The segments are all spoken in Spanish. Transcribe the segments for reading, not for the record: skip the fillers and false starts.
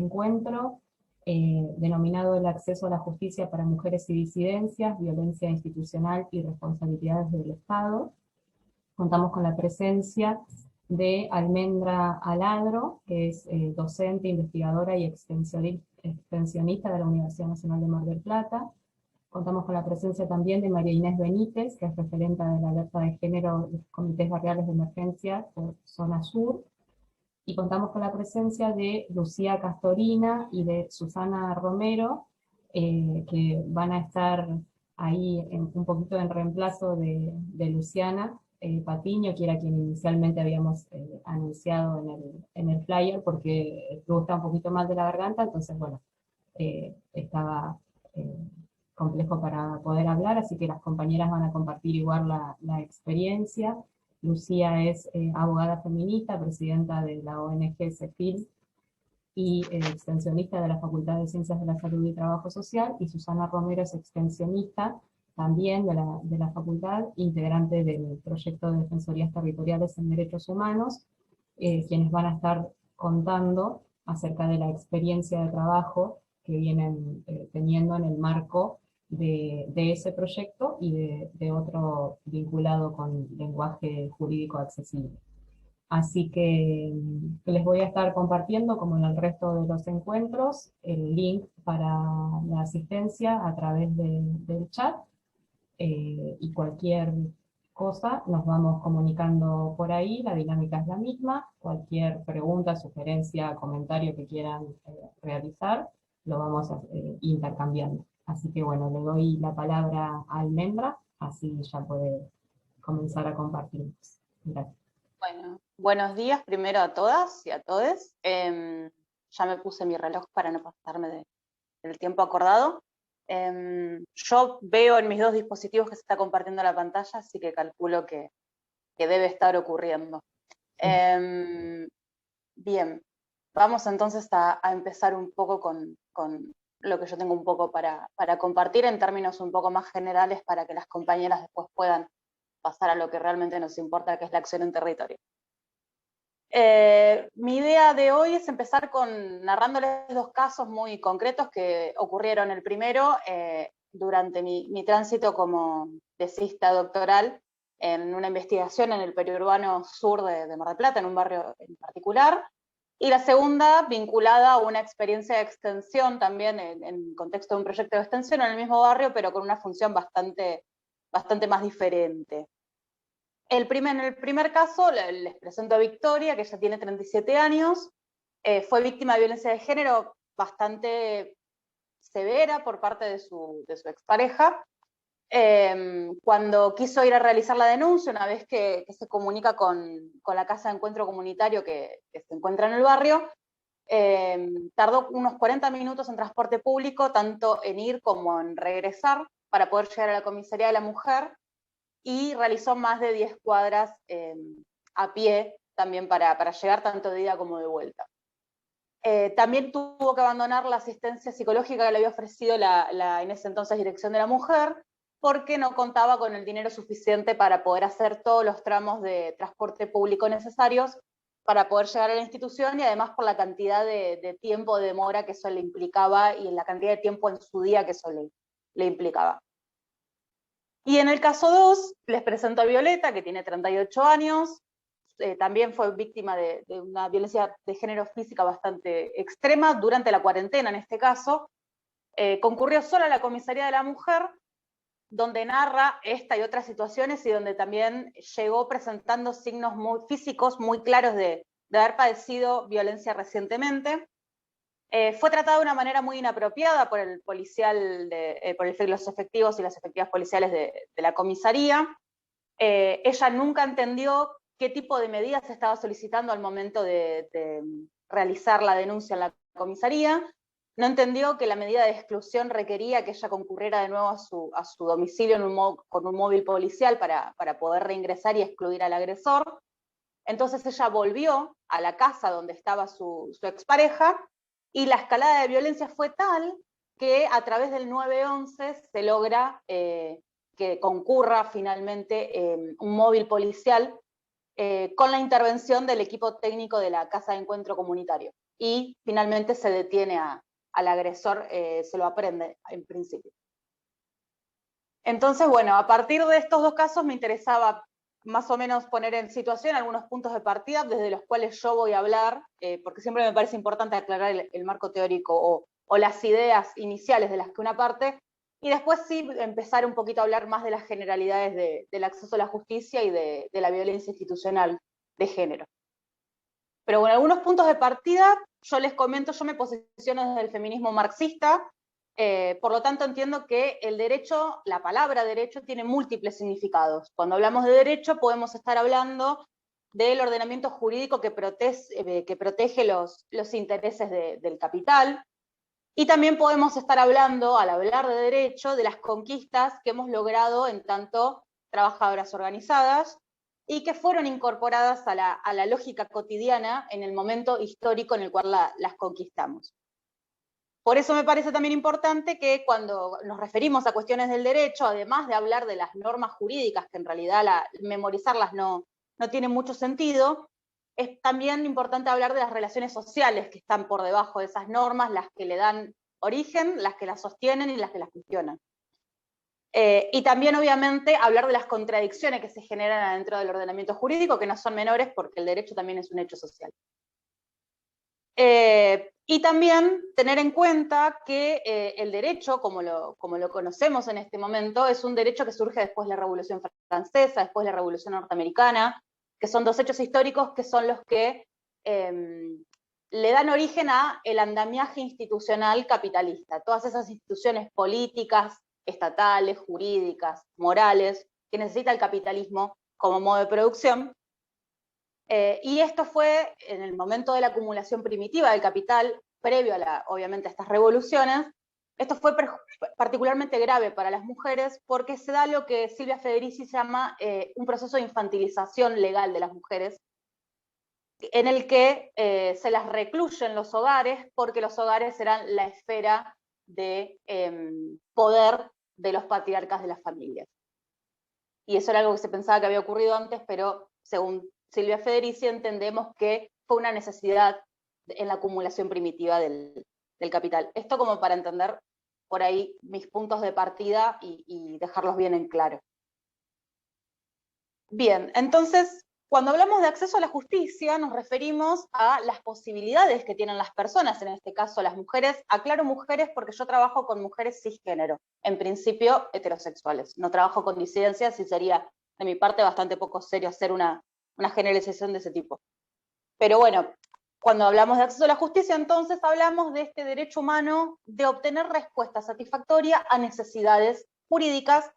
encuentro, denominado el acceso a la justicia para mujeres y disidencias, violencia institucional y responsabilidades del Estado. Contamos con la presencia de Almendra Aladro, que es docente, investigadora y extensionista de la Universidad Nacional de Mar del Plata. Contamos con la presencia también de María Inés Benítez, que es referente de la alerta de género de los comités barriales de emergencia por zona sur. Y contamos con la presencia de Lucía Castorina y de Susana Romero, que van a estar ahí un poquito en reemplazo de Luciana Patiño, que era quien inicialmente habíamos anunciado en el flyer, porque estuvo un poquito mal de la garganta, entonces bueno, estaba complejo para poder hablar, así que las compañeras van a compartir igual la experiencia. Lucía es abogada feminista, presidenta de la ONG CEFIL y extensionista de la Facultad de Ciencias de la Salud y Trabajo Social, y Susana Romero es extensionista también de la facultad, integrante del proyecto de Defensorías Territoriales en Derechos Humanos, quienes van a estar contando acerca de la experiencia de trabajo que vienen teniendo en el marco de ese proyecto y de otro vinculado con lenguaje jurídico accesible. Así que les voy a estar compartiendo, como en el resto de los encuentros, el link para la asistencia a través del chat, y cualquier cosa nos vamos comunicando por ahí, la dinámica es la misma, cualquier pregunta, sugerencia, comentario que quieran realizar, lo vamos intercambiando. Así que bueno, le doy la palabra a Almendra, así ya puede comenzar a compartir. Gracias. Bueno, buenos días primero a todas y a todes. Ya me puse mi reloj para no pasarme del tiempo acordado. Yo veo en mis dos dispositivos que se está compartiendo la pantalla, así que calculo que debe estar ocurriendo. Bien, vamos entonces a empezar un poco con lo que yo tengo un poco para compartir en términos un poco más generales para que las compañeras después puedan pasar a lo que realmente nos importa, que es la acción en territorio. Mi idea de hoy es empezar narrándoles dos casos muy concretos que ocurrieron. El primero, durante mi tránsito como tesista doctoral en una investigación en el periurbano sur de Mar del Plata, en un barrio en particular, y la segunda vinculada a una experiencia de extensión también en contexto de un proyecto de extensión en el mismo barrio, pero con una función bastante más diferente. En el primer caso les presento a Victoria, que ella tiene 37 años, fue víctima de violencia de género bastante severa por parte de su expareja. Cuando quiso ir a realizar la denuncia, una vez que se comunica con la casa de encuentro comunitario que se encuentra en el barrio, tardó unos 40 minutos en transporte público, tanto en ir como en regresar, para poder llegar a la comisaría de la mujer, y realizó más de 10 cuadras a pie también para llegar tanto de ida como de vuelta. También tuvo que abandonar la asistencia psicológica que le había ofrecido en ese entonces Dirección de la Mujer, porque no contaba con el dinero suficiente para poder hacer todos los tramos de transporte público necesarios para poder llegar a la institución, y además por la cantidad de tiempo de demora que eso le implicaba y la cantidad de tiempo en su día que eso le implicaba. Y en el caso 2, les presento a Violeta, que tiene 38 años, también fue víctima de una violencia de género física bastante extrema, durante la cuarentena en este caso. Concurrió sola a la comisaría de la mujer, donde narra esta y otras situaciones, y donde también llegó presentando signos físicos muy claros de haber padecido violencia recientemente. Fue tratada de una manera muy inapropiada por el policial, por los efectivos y las efectivas policiales de la comisaría. Ella nunca entendió qué tipo de medidas se estaba solicitando al momento de realizar la denuncia en la comisaría. No entendió que la medida de exclusión requería que ella concurriera de nuevo a su domicilio con un móvil policial para poder reingresar y excluir al agresor. Entonces ella volvió a la casa donde estaba su expareja, y la escalada de violencia fue tal que a través del 911 se logra que concurra finalmente un móvil policial con la intervención del equipo técnico de la Casa de Encuentro Comunitario. y finalmente se detiene al agresor, se lo aprende en principio. Entonces, bueno, a partir de estos dos casos me interesaba más o menos poner en situación algunos puntos de partida desde los cuales yo voy a hablar, porque siempre me parece importante aclarar el marco teórico o las ideas iniciales de las que una parte, y después sí empezar un poquito a hablar más de las generalidades del acceso a la justicia y de la violencia institucional de género. Pero bueno, algunos puntos de partida, yo les comento, yo me posiciono desde el feminismo marxista, por lo tanto entiendo que el derecho, la palabra derecho, tiene múltiples significados. Cuando hablamos de derecho podemos estar hablando del ordenamiento jurídico que protege los intereses del capital, y también podemos estar hablando, al hablar de derecho, de las conquistas que hemos logrado en tanto trabajadoras organizadas y que fueron incorporadas a la lógica cotidiana en el momento histórico en el cual las conquistamos. Por eso me parece también importante que cuando nos referimos a cuestiones del derecho, además de hablar de las normas jurídicas, que en realidad memorizarlas no tiene mucho sentido, es también importante hablar de las relaciones sociales que están por debajo de esas normas, las que le dan origen, las que las sostienen y las que las cuestionan. Y también, obviamente, hablar de las contradicciones que se generan dentro del ordenamiento jurídico, que no son menores porque el derecho también es un hecho social. Y también tener en cuenta que el derecho, como lo conocemos en este momento, es un derecho que surge después de la Revolución Francesa, después de la Revolución Norteamericana, que son dos hechos históricos que son los que le dan origen al andamiaje institucional capitalista. Todas esas instituciones políticas, estatales, jurídicas, morales, que necesita el capitalismo como modo de producción. Y esto fue en el momento de la acumulación primitiva del capital, previo obviamente a estas revoluciones. Esto fue particularmente grave para las mujeres porque se da lo que Silvia Federici llama un proceso de infantilización legal de las mujeres, en el que se las recluye en los hogares porque los hogares eran la esfera de poder de los patriarcas de las familias. Y eso era algo que se pensaba que había ocurrido antes, pero según Silvia Federici entendemos que fue una necesidad en la acumulación primitiva del capital. Esto como para entender por ahí mis puntos de partida y dejarlos bien en claro. Bien, entonces, cuando hablamos de acceso a la justicia, nos referimos a las posibilidades que tienen las personas, en este caso las mujeres. Aclaro mujeres porque yo trabajo con mujeres cisgénero, en principio heterosexuales. No trabajo con disidencias y sería de mi parte bastante poco serio hacer una generalización de ese tipo. Pero bueno, cuando hablamos de acceso a la justicia, entonces hablamos de este derecho humano de obtener respuesta satisfactoria a necesidades jurídicas,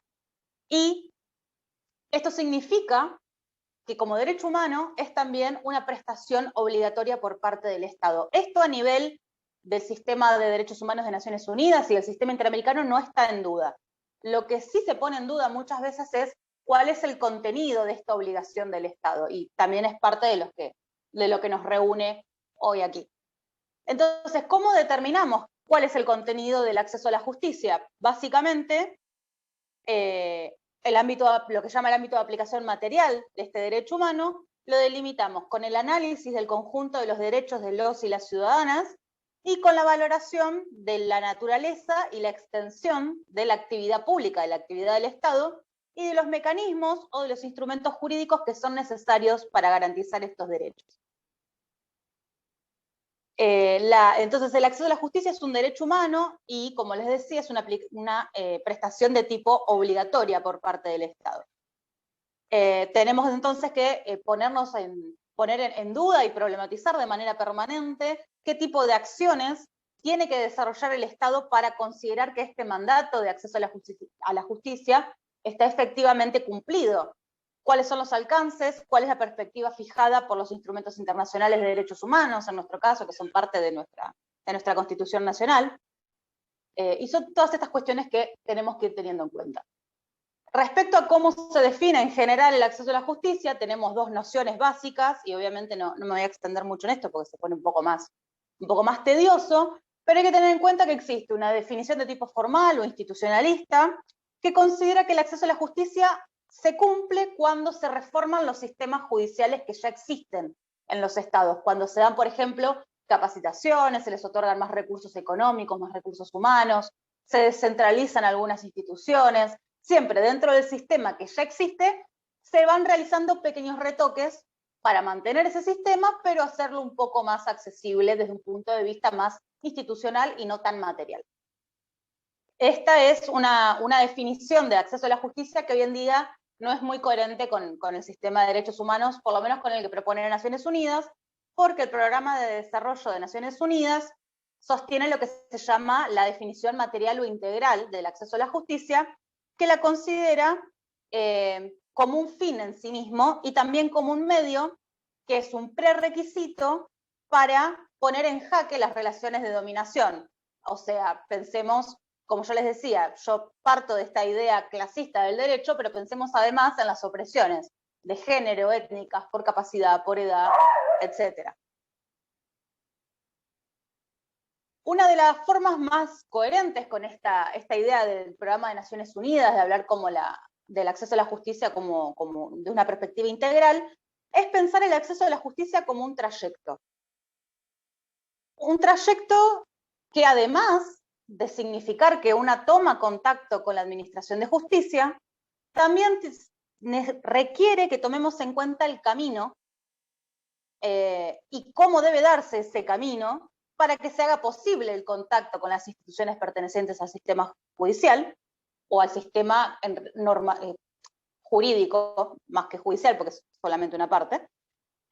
y esto significa que como derecho humano es también una prestación obligatoria por parte del Estado. Esto a nivel del sistema de derechos humanos de Naciones Unidas y del sistema interamericano no está en duda. Lo que sí se pone en duda muchas veces es cuál es el contenido de esta obligación del Estado, y también es parte de lo que nos reúne hoy aquí. Entonces, ¿cómo determinamos cuál es el contenido del acceso a la justicia? Básicamente, lo que llama el ámbito de aplicación material de este derecho humano, lo delimitamos con el análisis del conjunto de los derechos de los y las ciudadanas y con la valoración de la naturaleza y la extensión de la actividad pública, de la actividad del Estado y de los mecanismos o de los instrumentos jurídicos que son necesarios para garantizar estos derechos. Entonces el acceso a la justicia es un derecho humano y, como les decía, es una prestación de tipo obligatoria por parte del Estado. Tenemos entonces que poner en duda y problematizar de manera permanente qué tipo de acciones tiene que desarrollar el Estado para considerar que este mandato de acceso a la justicia está efectivamente cumplido. ¿Cuáles son los alcances? ¿Cuál es la perspectiva fijada por los instrumentos internacionales de derechos humanos, en nuestro caso, que son parte de nuestra Constitución Nacional? Y son todas estas cuestiones que tenemos que ir teniendo en cuenta. Respecto a cómo se define en general el acceso a la justicia, tenemos dos nociones básicas, y obviamente no me voy a extender mucho en esto porque se pone un poco más tedioso, pero hay que tener en cuenta que existe una definición de tipo formal o institucionalista que considera que el acceso a la justicia se cumple cuando se reforman los sistemas judiciales que ya existen en los estados, cuando se dan, por ejemplo, capacitaciones, se les otorgan más recursos económicos, más recursos humanos, se descentralizan algunas instituciones, siempre dentro del sistema que ya existe, se van realizando pequeños retoques para mantener ese sistema, pero hacerlo un poco más accesible desde un punto de vista más institucional y no tan material. Esta es una definición de acceso a la justicia que hoy en día no es muy coherente con el sistema de derechos humanos, por lo menos con el que propone Naciones Unidas, porque el Programa de Desarrollo de Naciones Unidas sostiene lo que se llama la definición material o integral del acceso a la justicia, que la considera como un fin en sí mismo y también como un medio que es un prerequisito para poner en jaque las relaciones de dominación. O sea, pensemos, como yo les decía, yo parto de esta idea clasista del derecho, pero pensemos además en las opresiones de género, étnicas, por capacidad, por edad, etc. Una de las formas más coherentes con esta idea del Programa de Naciones Unidas, de hablar del acceso a la justicia como de una perspectiva integral, es pensar el acceso a la justicia como un trayecto. Un trayecto que además de significar que una toma contacto con la administración de justicia, también requiere que tomemos en cuenta el camino y cómo debe darse ese camino para que se haga posible el contacto con las instituciones pertenecientes al sistema judicial o al sistema jurídico, más que judicial, porque es solamente una parte,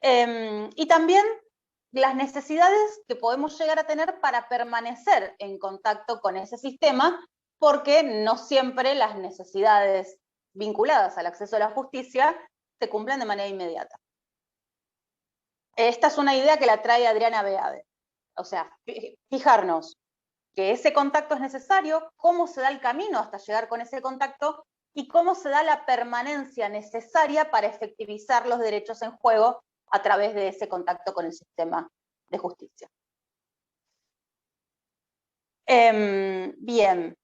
y también las necesidades que podemos llegar a tener para permanecer en contacto con ese sistema, porque no siempre las necesidades vinculadas al acceso a la justicia se cumplen de manera inmediata. Esta es una idea que la trae Adriana Beade. O sea, fijarnos que ese contacto es necesario, cómo se da el camino hasta llegar con ese contacto y cómo se da la permanencia necesaria para efectivizar los derechos en juego a través de ese contacto con el sistema de justicia. Bien,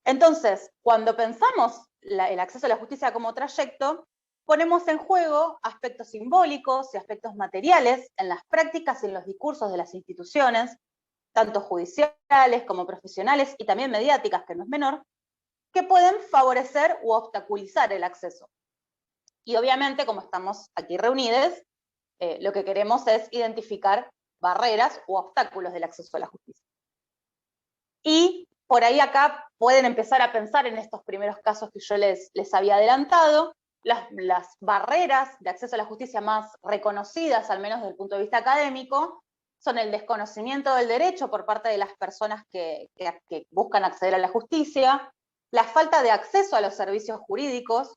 entonces, cuando pensamos el acceso a la justicia como trayecto, ponemos en juego aspectos simbólicos y aspectos materiales en las prácticas y en los discursos de las instituciones, tanto judiciales como profesionales y también mediáticas, que no es menor, que pueden favorecer u obstaculizar el acceso. Y obviamente, como estamos aquí reunidos, lo que queremos es identificar barreras u obstáculos del acceso a la justicia. Y por ahí acá pueden empezar a pensar en estos primeros casos que yo les había adelantado, las barreras de acceso a la justicia más reconocidas, al menos desde el punto de vista académico, son el desconocimiento del derecho por parte de las personas que buscan acceder a la justicia, la falta de acceso a los servicios jurídicos,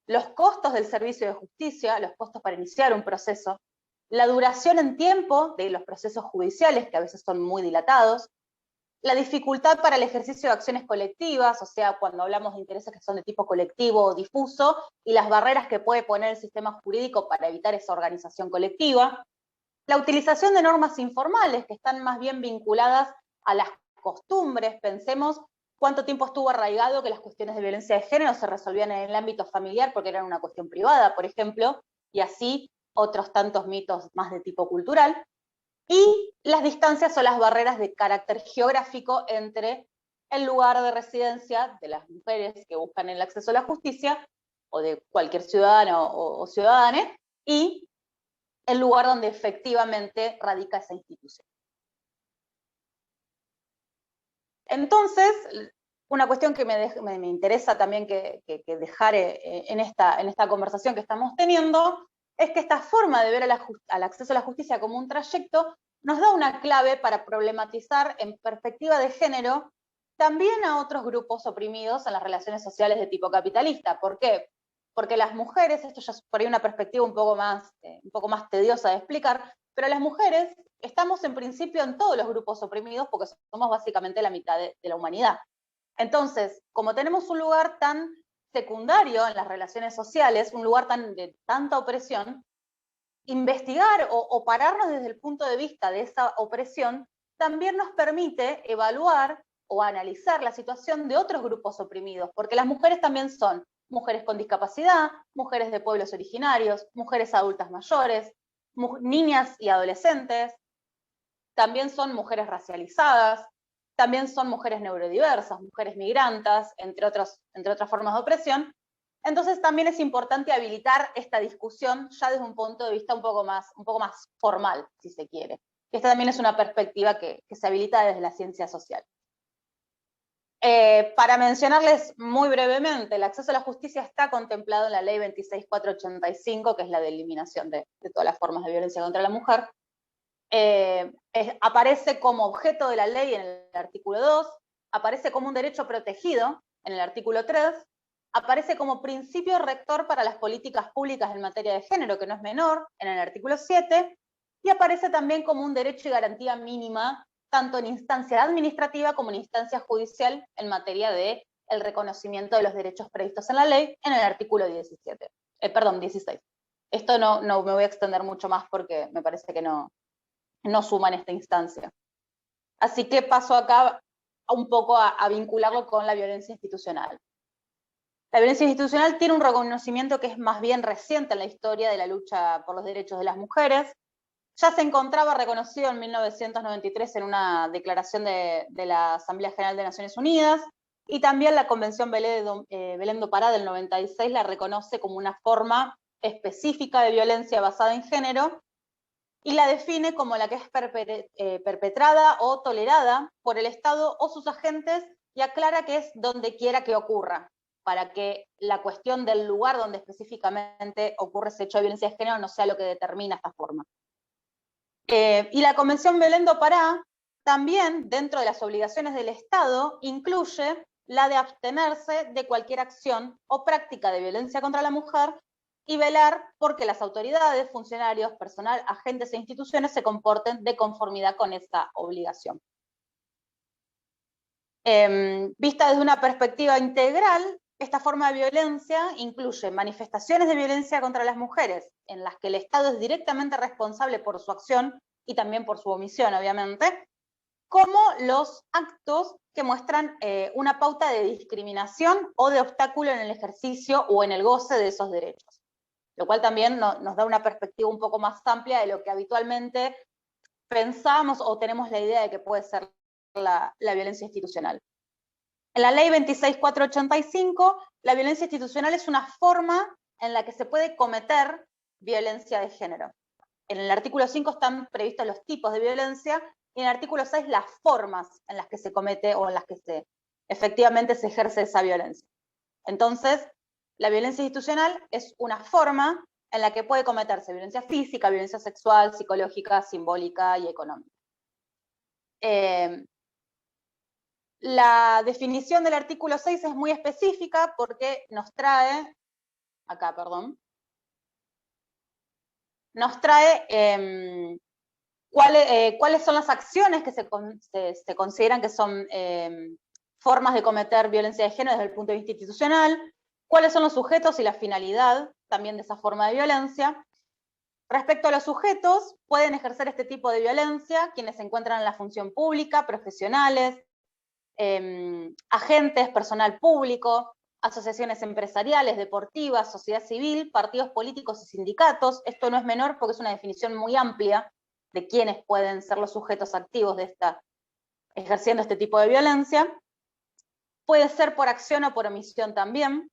los costos del servicio de justicia, los costos para iniciar un proceso, la duración en tiempo de los procesos judiciales, que a veces son muy dilatados, la dificultad para el ejercicio de acciones colectivas, o sea, cuando hablamos de intereses que son de tipo colectivo o difuso, y las barreras que puede poner el sistema jurídico para evitar esa organización colectiva, la utilización de normas informales que están más bien vinculadas a las costumbres. Pensemos cuánto tiempo estuvo arraigado que las cuestiones de violencia de género se resolvían en el ámbito familiar porque eran una cuestión privada, por ejemplo, y así otros tantos mitos más de tipo cultural. Y las distancias o las barreras de carácter geográfico entre el lugar de residencia de las mujeres que buscan el acceso a la justicia, o de cualquier ciudadano o ciudadana, y el lugar donde efectivamente radica esa institución. Entonces, una cuestión que me interesa también que dejar en esta conversación que estamos teniendo es que esta forma de ver al acceso a la justicia como un trayecto nos da una clave para problematizar en perspectiva de género también a otros grupos oprimidos en las relaciones sociales de tipo capitalista. ¿Por qué? Porque las mujeres, esto ya es por ahí una perspectiva un poco más tediosa de explicar, pero las mujeres estamos en principio en todos los grupos oprimidos porque somos básicamente la mitad de la humanidad. Entonces, como tenemos un lugar tan secundario en las relaciones sociales, un lugar de tanta opresión, investigar o pararnos desde el punto de vista de esa opresión también nos permite evaluar o analizar la situación de otros grupos oprimidos, porque las mujeres también son mujeres con discapacidad, mujeres de pueblos originarios, mujeres adultas mayores, niñas y adolescentes, también son mujeres racializadas, también son mujeres neurodiversas, mujeres migrantes, entre otras formas de opresión. Entonces también es importante habilitar esta discusión ya desde un punto de vista un poco más formal, si se quiere. Esta también es una perspectiva que se habilita desde la ciencia social. Para mencionarles muy brevemente, el acceso a la justicia está contemplado en la ley 26.485, que es la de eliminación de todas las formas de violencia contra la mujer. Aparece como objeto de la ley en el artículo 2, aparece como un derecho protegido en el artículo 3, aparece como principio rector para las políticas públicas en materia de género, que no es menor, en el artículo 7, y aparece también como un derecho y garantía mínima, tanto en instancia administrativa como en instancia judicial, en materia de el reconocimiento de los derechos previstos en la ley, en el artículo 16. Esto no me voy a extender mucho más porque me parece que no suma en esta instancia. Así que paso acá un poco a vincularlo con la violencia institucional. La violencia institucional tiene un reconocimiento que es más bien reciente en la historia de la lucha por los derechos de las mujeres. Ya se encontraba reconocido en 1993 en una declaración de la Asamblea General de Naciones Unidas, y también la Convención Belén do Pará del 96 la reconoce como una forma específica de violencia basada en género, y la define como la que es perpetrada o tolerada por el Estado o sus agentes, y aclara que es donde quiera que ocurra, para que la cuestión del lugar donde específicamente ocurre ese hecho de violencia de género no sea lo que determina esta forma. Y la Convención Belén do Pará también, dentro de las obligaciones del Estado, incluye la de abstenerse de cualquier acción o práctica de violencia contra la mujer y velar porque las autoridades, funcionarios, personal, agentes e instituciones se comporten de conformidad con esta obligación. Vista desde una perspectiva integral, esta forma de violencia incluye manifestaciones de violencia contra las mujeres, en las que el Estado es directamente responsable por su acción y también por su omisión, obviamente, como los actos que muestran una pauta de discriminación o de obstáculo en el ejercicio o en el goce de esos derechos. Lo cual también nos da una perspectiva un poco más amplia de lo que habitualmente pensamos o tenemos la idea de que puede ser la violencia institucional. En la ley 26.485, la violencia institucional es una forma en la que se puede cometer violencia de género. En el artículo 5 están previstos los tipos de violencia, y en el artículo 6 las formas en las que se comete o en las que efectivamente se ejerce esa violencia. Entonces, la violencia institucional es una forma en la que puede cometerse violencia física, violencia sexual, psicológica, simbólica y económica. La definición del artículo 6 es muy específica porque nos trae, cuáles son las acciones que se consideran que son formas de cometer violencia de género desde el punto de vista institucional, cuáles son los sujetos y la finalidad también de esa forma de violencia. Respecto a los sujetos, pueden ejercer este tipo de violencia quienes se encuentran en la función pública, profesionales, agentes, personal público, asociaciones empresariales, deportivas, sociedad civil, partidos políticos y sindicatos. Esto no es menor porque es una definición muy amplia de quiénes pueden ser los sujetos activos de ejerciendo este tipo de violencia. Puede ser por acción o por omisión también.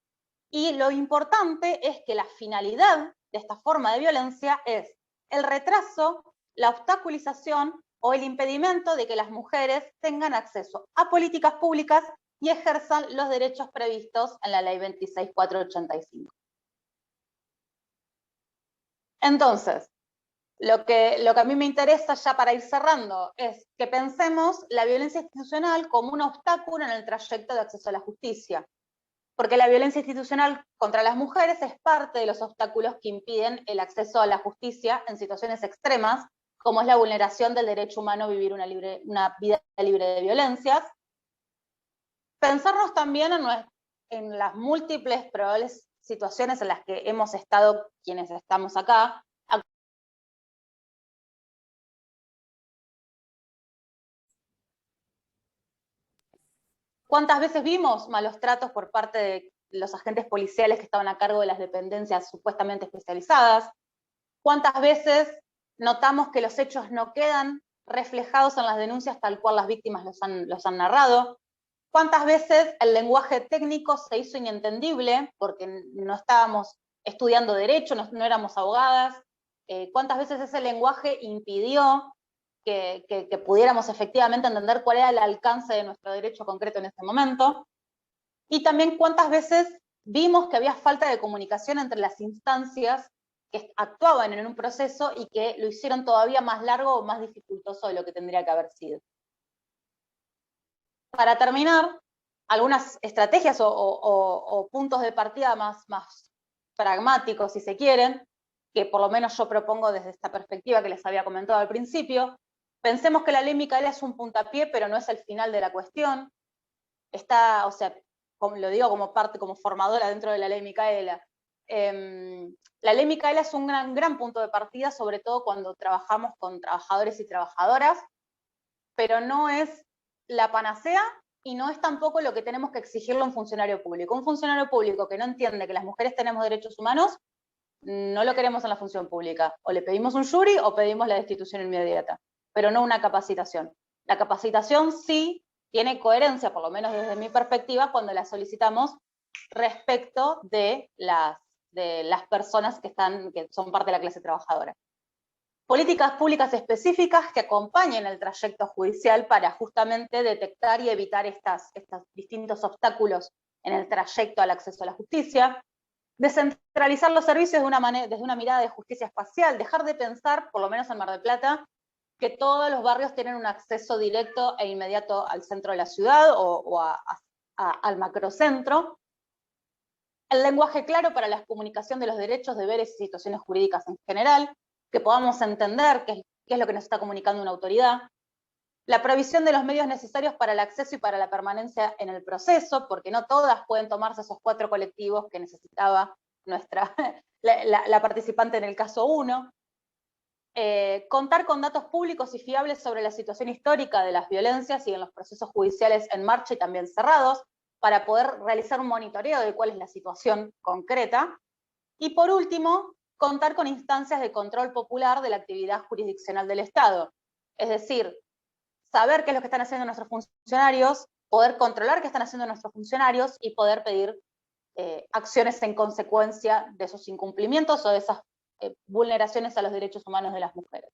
Y lo importante es que la finalidad de esta forma de violencia es el retraso, la obstaculización o el impedimento de que las mujeres tengan acceso a políticas públicas y ejerzan los derechos previstos en la ley 26.485. Entonces, lo que a mí me interesa ya para ir cerrando es que pensemos la violencia institucional como un obstáculo en el trayecto de acceso a la justicia, porque la violencia institucional contra las mujeres es parte de los obstáculos que impiden el acceso a la justicia en situaciones extremas, como es la vulneración del derecho humano a vivir una vida libre de violencias. Pensarnos también en las múltiples probables situaciones en las que hemos estado quienes estamos acá. ¿Cuántas veces vimos malos tratos por parte de los agentes policiales que estaban a cargo de las dependencias supuestamente especializadas? ¿Cuántas veces notamos que los hechos no quedan reflejados en las denuncias tal cual las víctimas los han narrado. ¿Cuántas veces el lenguaje técnico se hizo inentendible porque no estábamos estudiando derecho, no éramos abogadas? ¿Cuántas veces ese lenguaje impidió que pudiéramos efectivamente entender cuál era el alcance de nuestro derecho concreto en ese momento? Y también cuántas veces vimos que había falta de comunicación entre las instancias que actuaban en un proceso y que lo hicieron todavía más largo o más dificultoso de lo que tendría que haber sido. Para terminar, algunas estrategias o puntos de partida más pragmáticos, si se quieren, que por lo menos yo propongo desde esta perspectiva que les había comentado al principio. Pensemos que la ley Micaela es un puntapié, pero no es el final de la cuestión. Está, o sea, como lo digo como parte, como formadora dentro de la ley Micaela. La ley Micaela es un gran punto de partida, sobre todo cuando trabajamos con trabajadores y trabajadoras, pero no es la panacea y no es tampoco lo que tenemos que exigirle a un funcionario público. Un funcionario público que no entiende que las mujeres tenemos derechos humanos, no lo queremos en la función pública. O le pedimos un jury o pedimos la destitución inmediata, pero no una capacitación. La capacitación sí tiene coherencia, por lo menos desde mi perspectiva, cuando la solicitamos respecto de las personas que son parte de la clase trabajadora. Políticas públicas específicas que acompañen el trayecto judicial para justamente detectar y evitar estos distintos obstáculos en el trayecto al acceso a la justicia. Descentralizar los servicios desde una mirada de justicia espacial, dejar de pensar, por lo menos en Mar del Plata, que todos los barrios tienen un acceso directo e inmediato al centro de la ciudad o al macrocentro. El lenguaje claro para la comunicación de los derechos, deberes y situaciones jurídicas en general, que podamos entender qué es lo que nos está comunicando una autoridad. La provisión de los medios necesarios para el acceso y para la permanencia en el proceso, porque no todas pueden tomarse esos 4 colectivos que necesitaba la participante en el caso 1. Contar con datos públicos y fiables sobre la situación histórica de las violencias y en los procesos judiciales en marcha y también cerrados, para poder realizar un monitoreo de cuál es la situación concreta. Y por último, contar con instancias de control popular de la actividad jurisdiccional del Estado. Es decir, saber qué es lo que están haciendo nuestros funcionarios, poder controlar qué están haciendo nuestros funcionarios y poder pedir acciones en consecuencia de esos incumplimientos o de esas vulneraciones a los derechos humanos de las mujeres.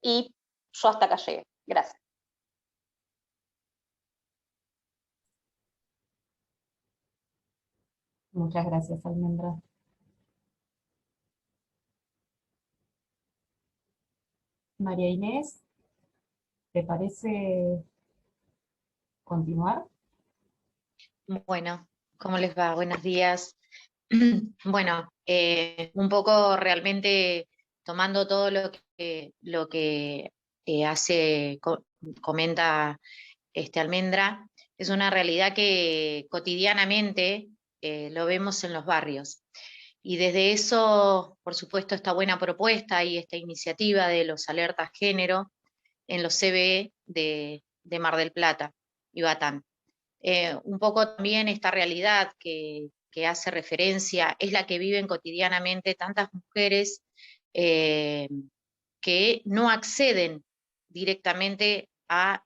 Y yo hasta acá llegué. Gracias. Muchas gracias, Almendra. María Inés, ¿te parece continuar? Bueno, ¿cómo les va? Buenos días. Bueno, un poco realmente tomando todo lo que comenta Almendra, es una realidad que cotidianamente lo vemos en los barrios. Y desde eso, por supuesto, esta buena propuesta y esta iniciativa de los alertas género en los CBE de Mar del Plata y Batán. Un poco también esta realidad que hace referencia es la que viven cotidianamente tantas mujeres que no acceden directamente a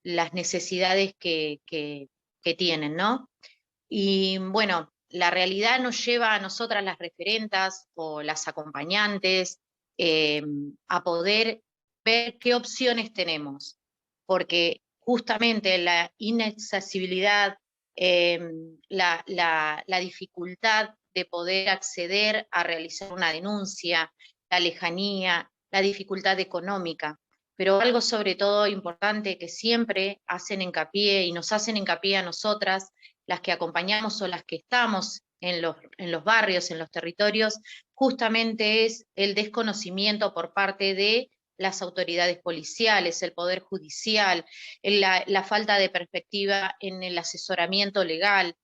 las necesidades que tienen, ¿no? Y bueno, la realidad nos lleva a nosotras las referentas o las acompañantes a poder ver qué opciones tenemos, porque justamente la inaccesibilidad, la dificultad de poder acceder a realizar una denuncia, la lejanía, la dificultad económica, pero algo sobre todo importante que siempre hacen hincapié y nos hacen hincapié a nosotras, las que acompañamos o las que estamos en los barrios, en los territorios, justamente es el desconocimiento por parte de las autoridades policiales, el Poder Judicial, la falta de perspectiva en el asesoramiento legal.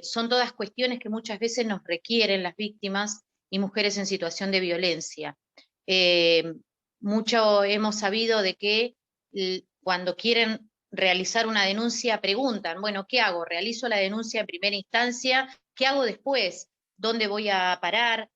Son todas cuestiones que muchas veces nos requieren las víctimas y mujeres en situación de violencia. Mucho hemos sabido de que cuando quieren realizar una denuncia preguntan, bueno, ¿qué hago? ¿Realizo la denuncia en primera instancia? ¿Qué hago después? dónde voy a parar,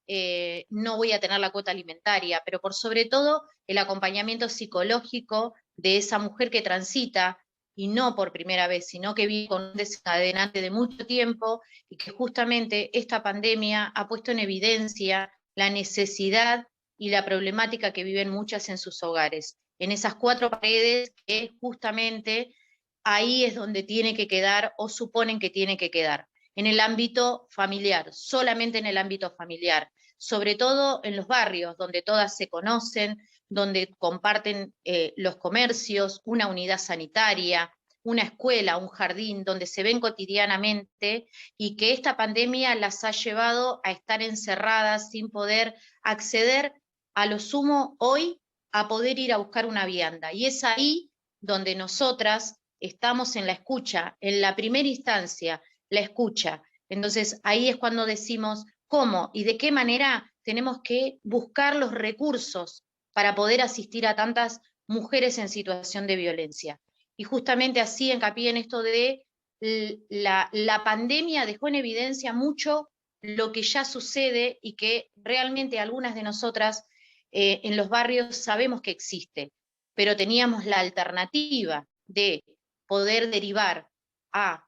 no voy a tener la cuota alimentaria, pero por sobre todo el acompañamiento psicológico de esa mujer que transita, y no por primera vez, sino que vive con un desencadenante de mucho tiempo, y que justamente esta pandemia ha puesto en evidencia la necesidad y la problemática que viven muchas en sus hogares, en esas 4 paredes que justamente ahí es donde tiene que quedar o suponen que tiene que quedar, en el ámbito familiar, solamente en el ámbito familiar, sobre todo en los barrios donde todas se conocen, donde comparten los comercios, una unidad sanitaria, una escuela, un jardín, donde se ven cotidianamente, y que esta pandemia las ha llevado a estar encerradas sin poder acceder a lo sumo hoy a poder ir a buscar una vianda. Y es ahí donde nosotras estamos en la escucha, en la primera instancia, la escucha. Entonces ahí es cuando decimos cómo y de qué manera tenemos que buscar los recursos para poder asistir a tantas mujeres en situación de violencia. Y justamente así hincapié en esto de la pandemia dejó en evidencia mucho lo que ya sucede y que realmente algunas de nosotras en los barrios sabemos que existe, pero teníamos la alternativa de poder derivar a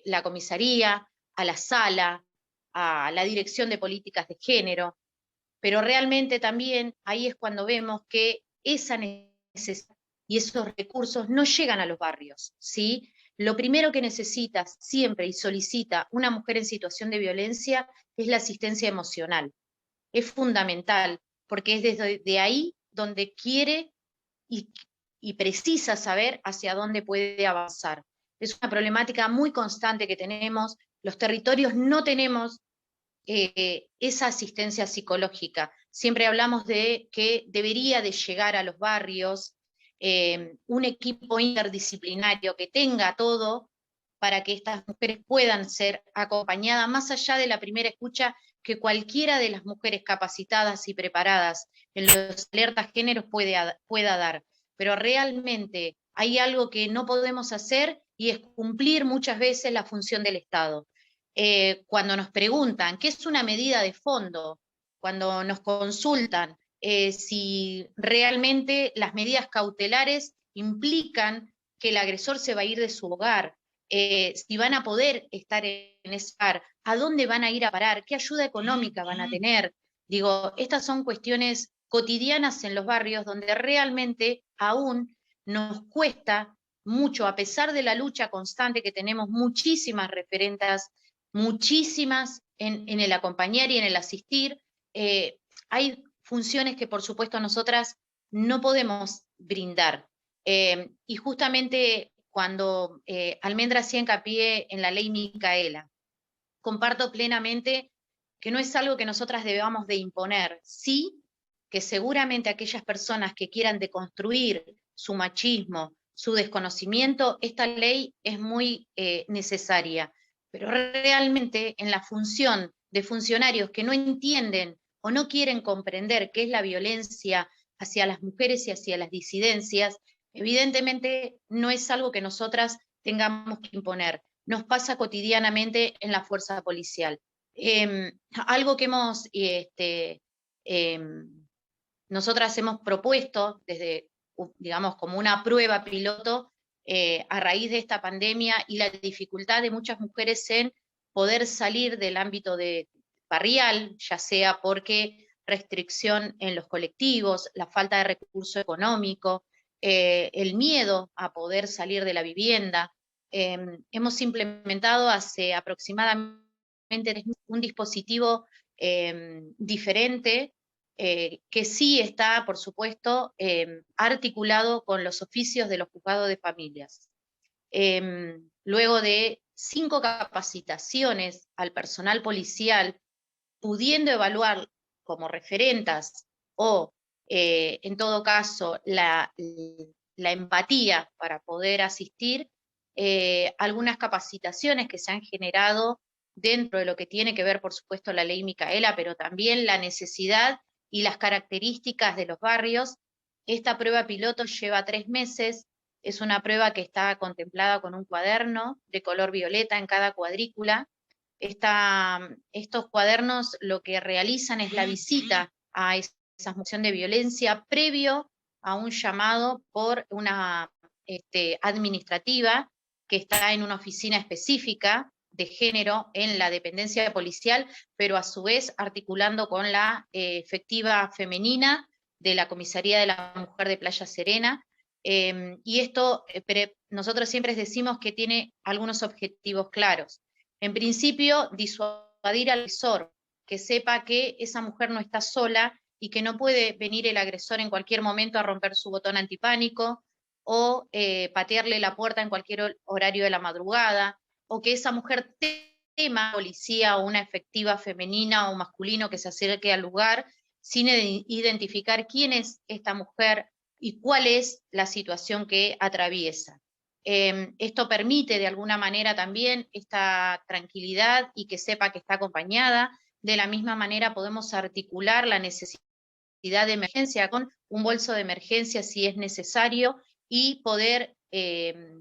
la comisaría, a la sala, a la dirección de políticas de género, pero realmente también ahí es cuando vemos que esa necesidad y esos recursos no llegan a los barrios, ¿sí? Lo primero que necesita siempre y solicita una mujer en situación de violencia es la asistencia emocional. Es fundamental, porque es desde ahí donde quiere y, y precisa saber hacia dónde puede avanzar. Es una problemática muy constante que tenemos, los territorios no tenemos esa asistencia psicológica. Siempre hablamos de que debería de llegar a los barrios un equipo interdisciplinario que tenga todo para que estas mujeres puedan ser acompañadas, más allá de la primera escucha que cualquiera de las mujeres capacitadas y preparadas en los alertas géneros pueda dar. Pero realmente hay algo que no podemos hacer y es cumplir muchas veces la función del Estado. Cuando nos preguntan qué es una medida de fondo, cuando nos consultan si realmente las medidas cautelares implican que el agresor se va a ir de su hogar, si van a poder estar en ese hogar, a dónde van a ir a parar, qué ayuda económica van a tener. Digo, estas son cuestiones cotidianas en los barrios donde realmente aún nos cuesta mucho, a pesar de la lucha constante que tenemos muchísimas referentas, muchísimas en el acompañar y en el asistir. Hay funciones que por supuesto nosotras no podemos brindar. Y justamente cuando Almendra hacía hincapié en la ley Micaela, comparto plenamente que no es algo que nosotras debamos de imponer, sí que seguramente aquellas personas que quieran deconstruir su machismo, su desconocimiento, esta ley es muy necesaria, pero realmente en la función de funcionarios que no entienden o no quieren comprender qué es la violencia hacia las mujeres y hacia las disidencias, evidentemente no es algo que nosotras tengamos que imponer. Nos pasa cotidianamente en la fuerza policial. Algo que nosotras hemos propuesto desde, digamos, como una prueba piloto a raíz de esta pandemia y la dificultad de muchas mujeres en poder salir del ámbito barrial, ya sea porque restricción en los colectivos, la falta de recurso económico, el miedo a poder salir de la vivienda. Hemos implementado hace aproximadamente un dispositivo diferente que sí está, por supuesto, articulado con los oficios de los juzgados de familias. Luego de 5 capacitaciones al personal policial, pudiendo evaluar como referentas o, en todo caso, la empatía para poder asistir, algunas capacitaciones que se han generado dentro de lo que tiene que ver, por supuesto, la ley Micaela, pero también la necesidad y las características de los barrios. Esta prueba piloto lleva 3 meses, es una prueba que está contemplada con un cuaderno de color violeta en cada cuadrícula, estos cuadernos lo que realizan es la visita a esa situación de violencia previo a un llamado por una administrativa que está en una oficina específica de género en la dependencia policial, pero a su vez articulando con la efectiva femenina de la Comisaría de la Mujer de Playa Serena. Y esto, nosotros siempre decimos que tiene algunos objetivos claros. En principio, disuadir al agresor, que sepa que esa mujer no está sola y que no puede venir el agresor en cualquier momento a romper su botón antipánico o patearle la puerta en cualquier horario de la madrugada, o que esa mujer tema a la policía o una efectiva femenina o masculino que se acerque al lugar sin identificar quién es esta mujer y cuál es la situación que atraviesa. Esto permite de alguna manera también esta tranquilidad y que sepa que está acompañada. De la misma manera podemos articular la necesidad de emergencia con un bolso de emergencia si es necesario y poder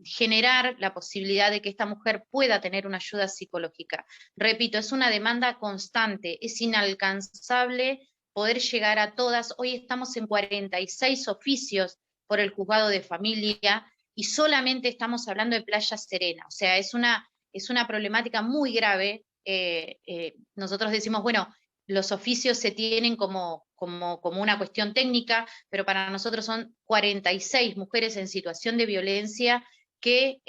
generar la posibilidad de que esta mujer pueda tener una ayuda psicológica. Repito, es una demanda constante, es inalcanzable poder llegar a todas. Hoy estamos en 46 oficios por el juzgado de familia y solamente estamos hablando de Playa Serena. O sea, es una problemática muy grave. Nosotros decimos, bueno, los oficios se tienen como una cuestión técnica, pero para nosotros son 46 mujeres en situación de violencia que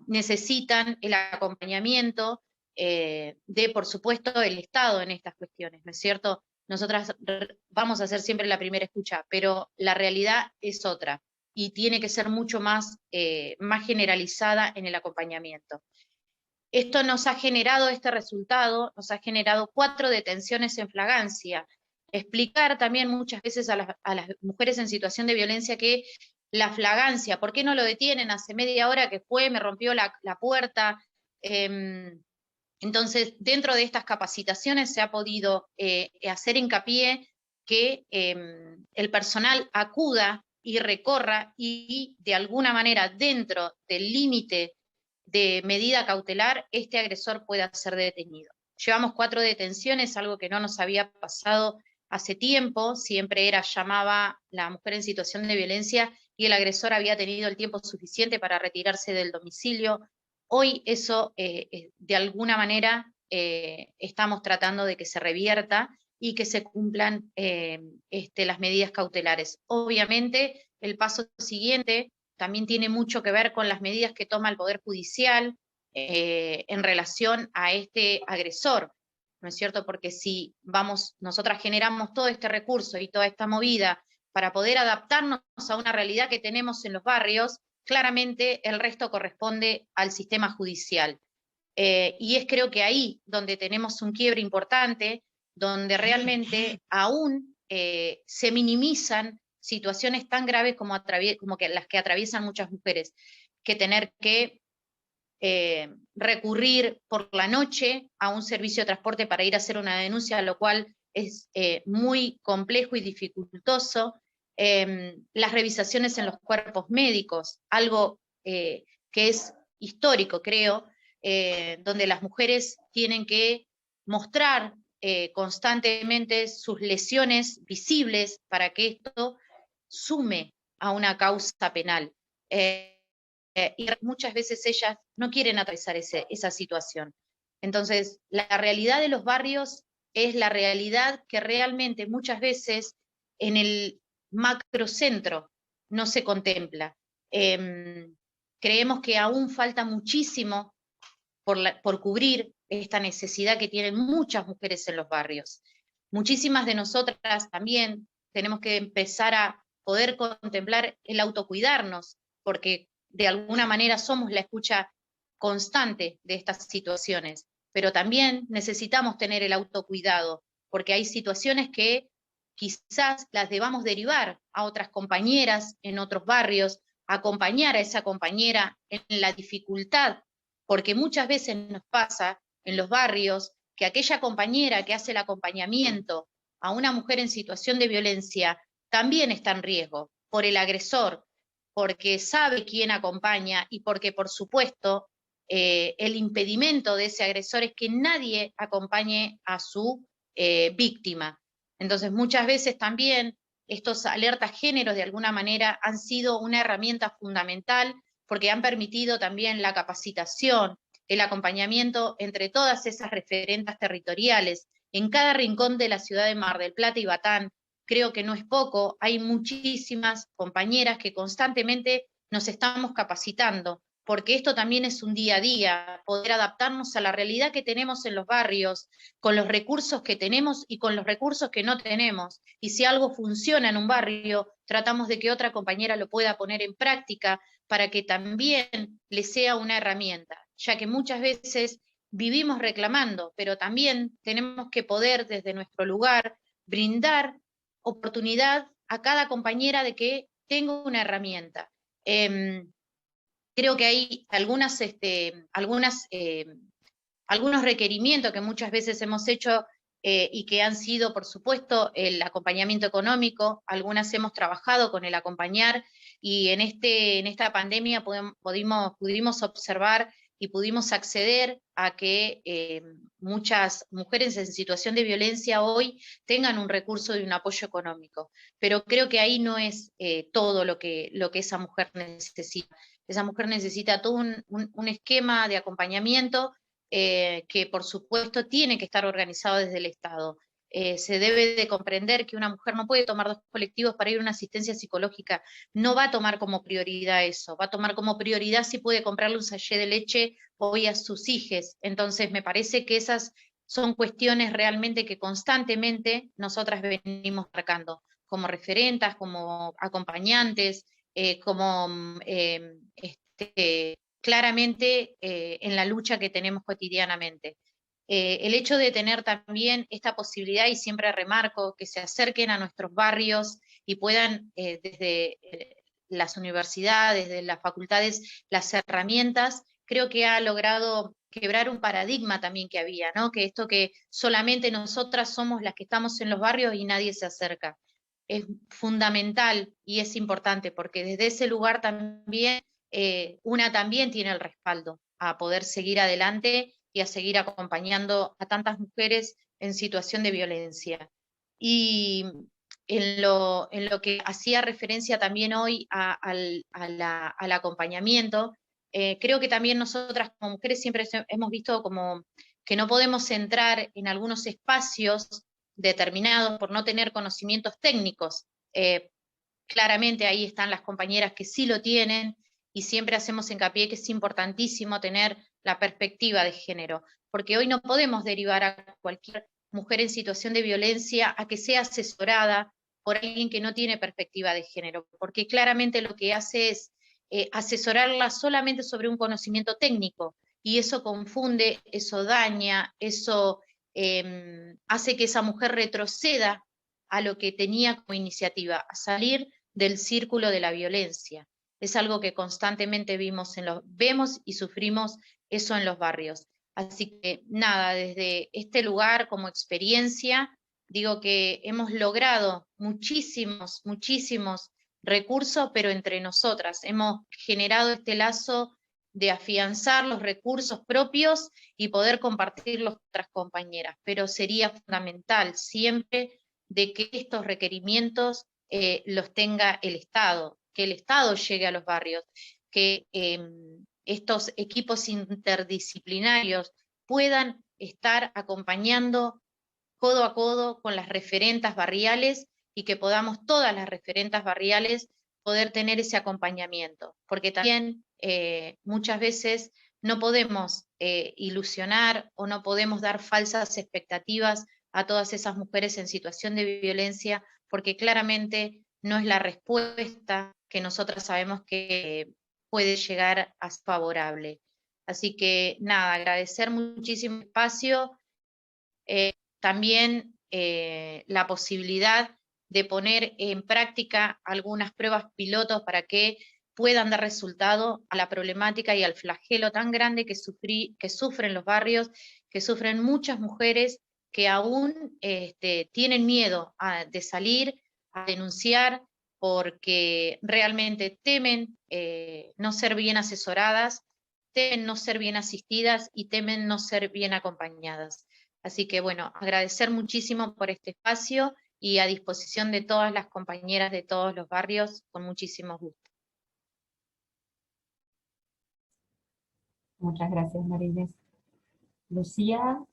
necesitan el acompañamiento de, por supuesto, el Estado en estas cuestiones, ¿no es cierto? Nosotras vamos a ser siempre la primera escucha, pero la realidad es otra y tiene que ser mucho más generalizada en el acompañamiento. Esto nos ha generado este resultado, nos ha generado 4 detenciones en flagrancia. Explicar también muchas veces a las mujeres en situación de violencia que la flagrancia, ¿por qué no lo detienen? Hace media hora que fue, me rompió la puerta. Entonces, dentro de estas capacitaciones se ha podido hacer hincapié que el personal acuda y recorra y de alguna manera dentro del límite de medida cautelar, este agresor pueda ser detenido. Llevamos 4 detenciones, algo que no nos había pasado hace tiempo, siempre llamaba la mujer en situación de violencia y el agresor había tenido el tiempo suficiente para retirarse del domicilio. Hoy eso, de alguna manera, estamos tratando de que se revierta y que se cumplan las medidas cautelares. Obviamente, el paso siguiente también tiene mucho que ver con las medidas que toma el Poder Judicial en relación a este agresor, ¿no es cierto? Porque si nosotras generamos todo este recurso y toda esta movida para poder adaptarnos a una realidad que tenemos en los barrios, claramente el resto corresponde al sistema judicial. Y es creo que ahí donde tenemos un quiebre importante, donde realmente aún se minimizan situaciones tan graves como que las que atraviesan muchas mujeres, que tener que recurrir por la noche a un servicio de transporte para ir a hacer una denuncia, lo cual es muy complejo y dificultoso. Las revisaciones en los cuerpos médicos, algo que es histórico, creo, donde las mujeres tienen que mostrar constantemente sus lesiones visibles para que esto sume a una causa penal. Y muchas veces ellas no quieren atravesar esa situación. Entonces, la realidad de los barrios es la realidad que realmente muchas veces en el macrocentro no se contempla. Creemos que aún falta muchísimo por cubrir esta necesidad que tienen muchas mujeres en los barrios. Muchísimas de nosotras también tenemos que empezar a poder contemplar el autocuidarnos, porque de alguna manera somos la escucha constante de estas situaciones, pero también necesitamos tener el autocuidado, porque hay situaciones que quizás las debamos derivar a otras compañeras en otros barrios, acompañar a esa compañera en la dificultad, porque muchas veces nos pasa en los barrios que aquella compañera que hace el acompañamiento a una mujer en situación de violencia también está en riesgo por el agresor, porque sabe quién acompaña y porque, por supuesto, el impedimento de ese agresor es que nadie acompañe a su víctima. Entonces, muchas veces también estos alertas géneros de alguna manera han sido una herramienta fundamental porque han permitido también la capacitación, el acompañamiento entre todas esas referentes territoriales. En cada rincón de la ciudad de Mar del Plata y Batán, creo que no es poco, hay muchísimas compañeras que constantemente nos estamos capacitando, porque esto también es un día a día, poder adaptarnos a la realidad que tenemos en los barrios, con los recursos que tenemos y con los recursos que no tenemos. Y si algo funciona en un barrio, tratamos de que otra compañera lo pueda poner en práctica para que también le sea una herramienta, ya que muchas veces vivimos reclamando, pero también tenemos que poder desde nuestro lugar brindar oportunidad a cada compañera de que tenga una herramienta. Creo que hay algunos requerimientos que muchas veces hemos hecho y que han sido, por supuesto, el acompañamiento económico. Algunas hemos trabajado con el acompañar y en esta pandemia pudimos observar y pudimos acceder a que muchas mujeres en situación de violencia hoy tengan un recurso y un apoyo económico. Pero creo que ahí no es todo lo que esa mujer necesita. Esa mujer necesita todo un esquema de acompañamiento que por supuesto tiene que estar organizado desde el Estado. Se debe de comprender que una mujer no puede tomar 2 colectivos para ir a una asistencia psicológica, no va a tomar como prioridad eso, va a tomar como prioridad si puede comprarle un sachet de leche hoy a sus hijos. Entonces me parece que esas son cuestiones realmente que constantemente nosotras venimos marcando, como referentas, como acompañantes, claramente en la lucha que tenemos cotidianamente. El hecho de tener también esta posibilidad, y siempre remarco, que se acerquen a nuestros barrios y puedan desde las universidades, desde las facultades, las herramientas, creo que ha logrado quebrar un paradigma también que había, ¿no? Que esto que solamente nosotras somos las que estamos en los barrios y nadie se acerca. Es fundamental y es importante porque desde ese lugar también una también tiene el respaldo a poder seguir adelante y a seguir acompañando a tantas mujeres en situación de violencia. Y en lo que hacía referencia también hoy al acompañamiento, creo que también nosotras como mujeres siempre hemos visto como que no podemos entrar en algunos espacios determinados por no tener conocimientos técnicos. Claramente ahí están las compañeras que sí lo tienen y siempre hacemos hincapié que es importantísimo tener la perspectiva de género, porque hoy no podemos derivar a cualquier mujer en situación de violencia a que sea asesorada por alguien que no tiene perspectiva de género, porque claramente lo que hace es asesorarla solamente sobre un conocimiento técnico, y eso confunde, eso daña, eso hace que esa mujer retroceda a lo que tenía como iniciativa, a salir del círculo de la violencia. Es algo que constantemente vemos y sufrimos eso en los barrios. Así que nada, desde este lugar como experiencia, digo que hemos logrado muchísimos recursos, pero entre nosotras hemos generado este lazo de afianzar los recursos propios y poder compartirlos con otras compañeras, pero sería fundamental siempre de que estos requerimientos los tenga el Estado, que el Estado llegue a los barrios, que estos equipos interdisciplinarios puedan estar acompañando codo a codo con las referentas barriales y que podamos todas las referentas barriales poder tener ese acompañamiento, porque también muchas veces no podemos ilusionar o no podemos dar falsas expectativas a todas esas mujeres en situación de violencia, porque claramente no es la respuesta que nosotras sabemos que puede llegar a ser favorable. Así que nada, agradecer muchísimo el espacio, también la posibilidad de poner en práctica algunas pruebas pilotos para que puedan dar resultado a la problemática y al flagelo tan grande que sufren los barrios, que sufren muchas mujeres que aún tienen miedo de salir a denunciar porque realmente temen no ser bien asesoradas temen no ser bien asistidas y temen no ser bien acompañadas. Así que bueno, agradecer muchísimo por este espacio y a disposición de todas las compañeras de todos los barrios, con muchísimo gusto. Muchas gracias, María. Lucía,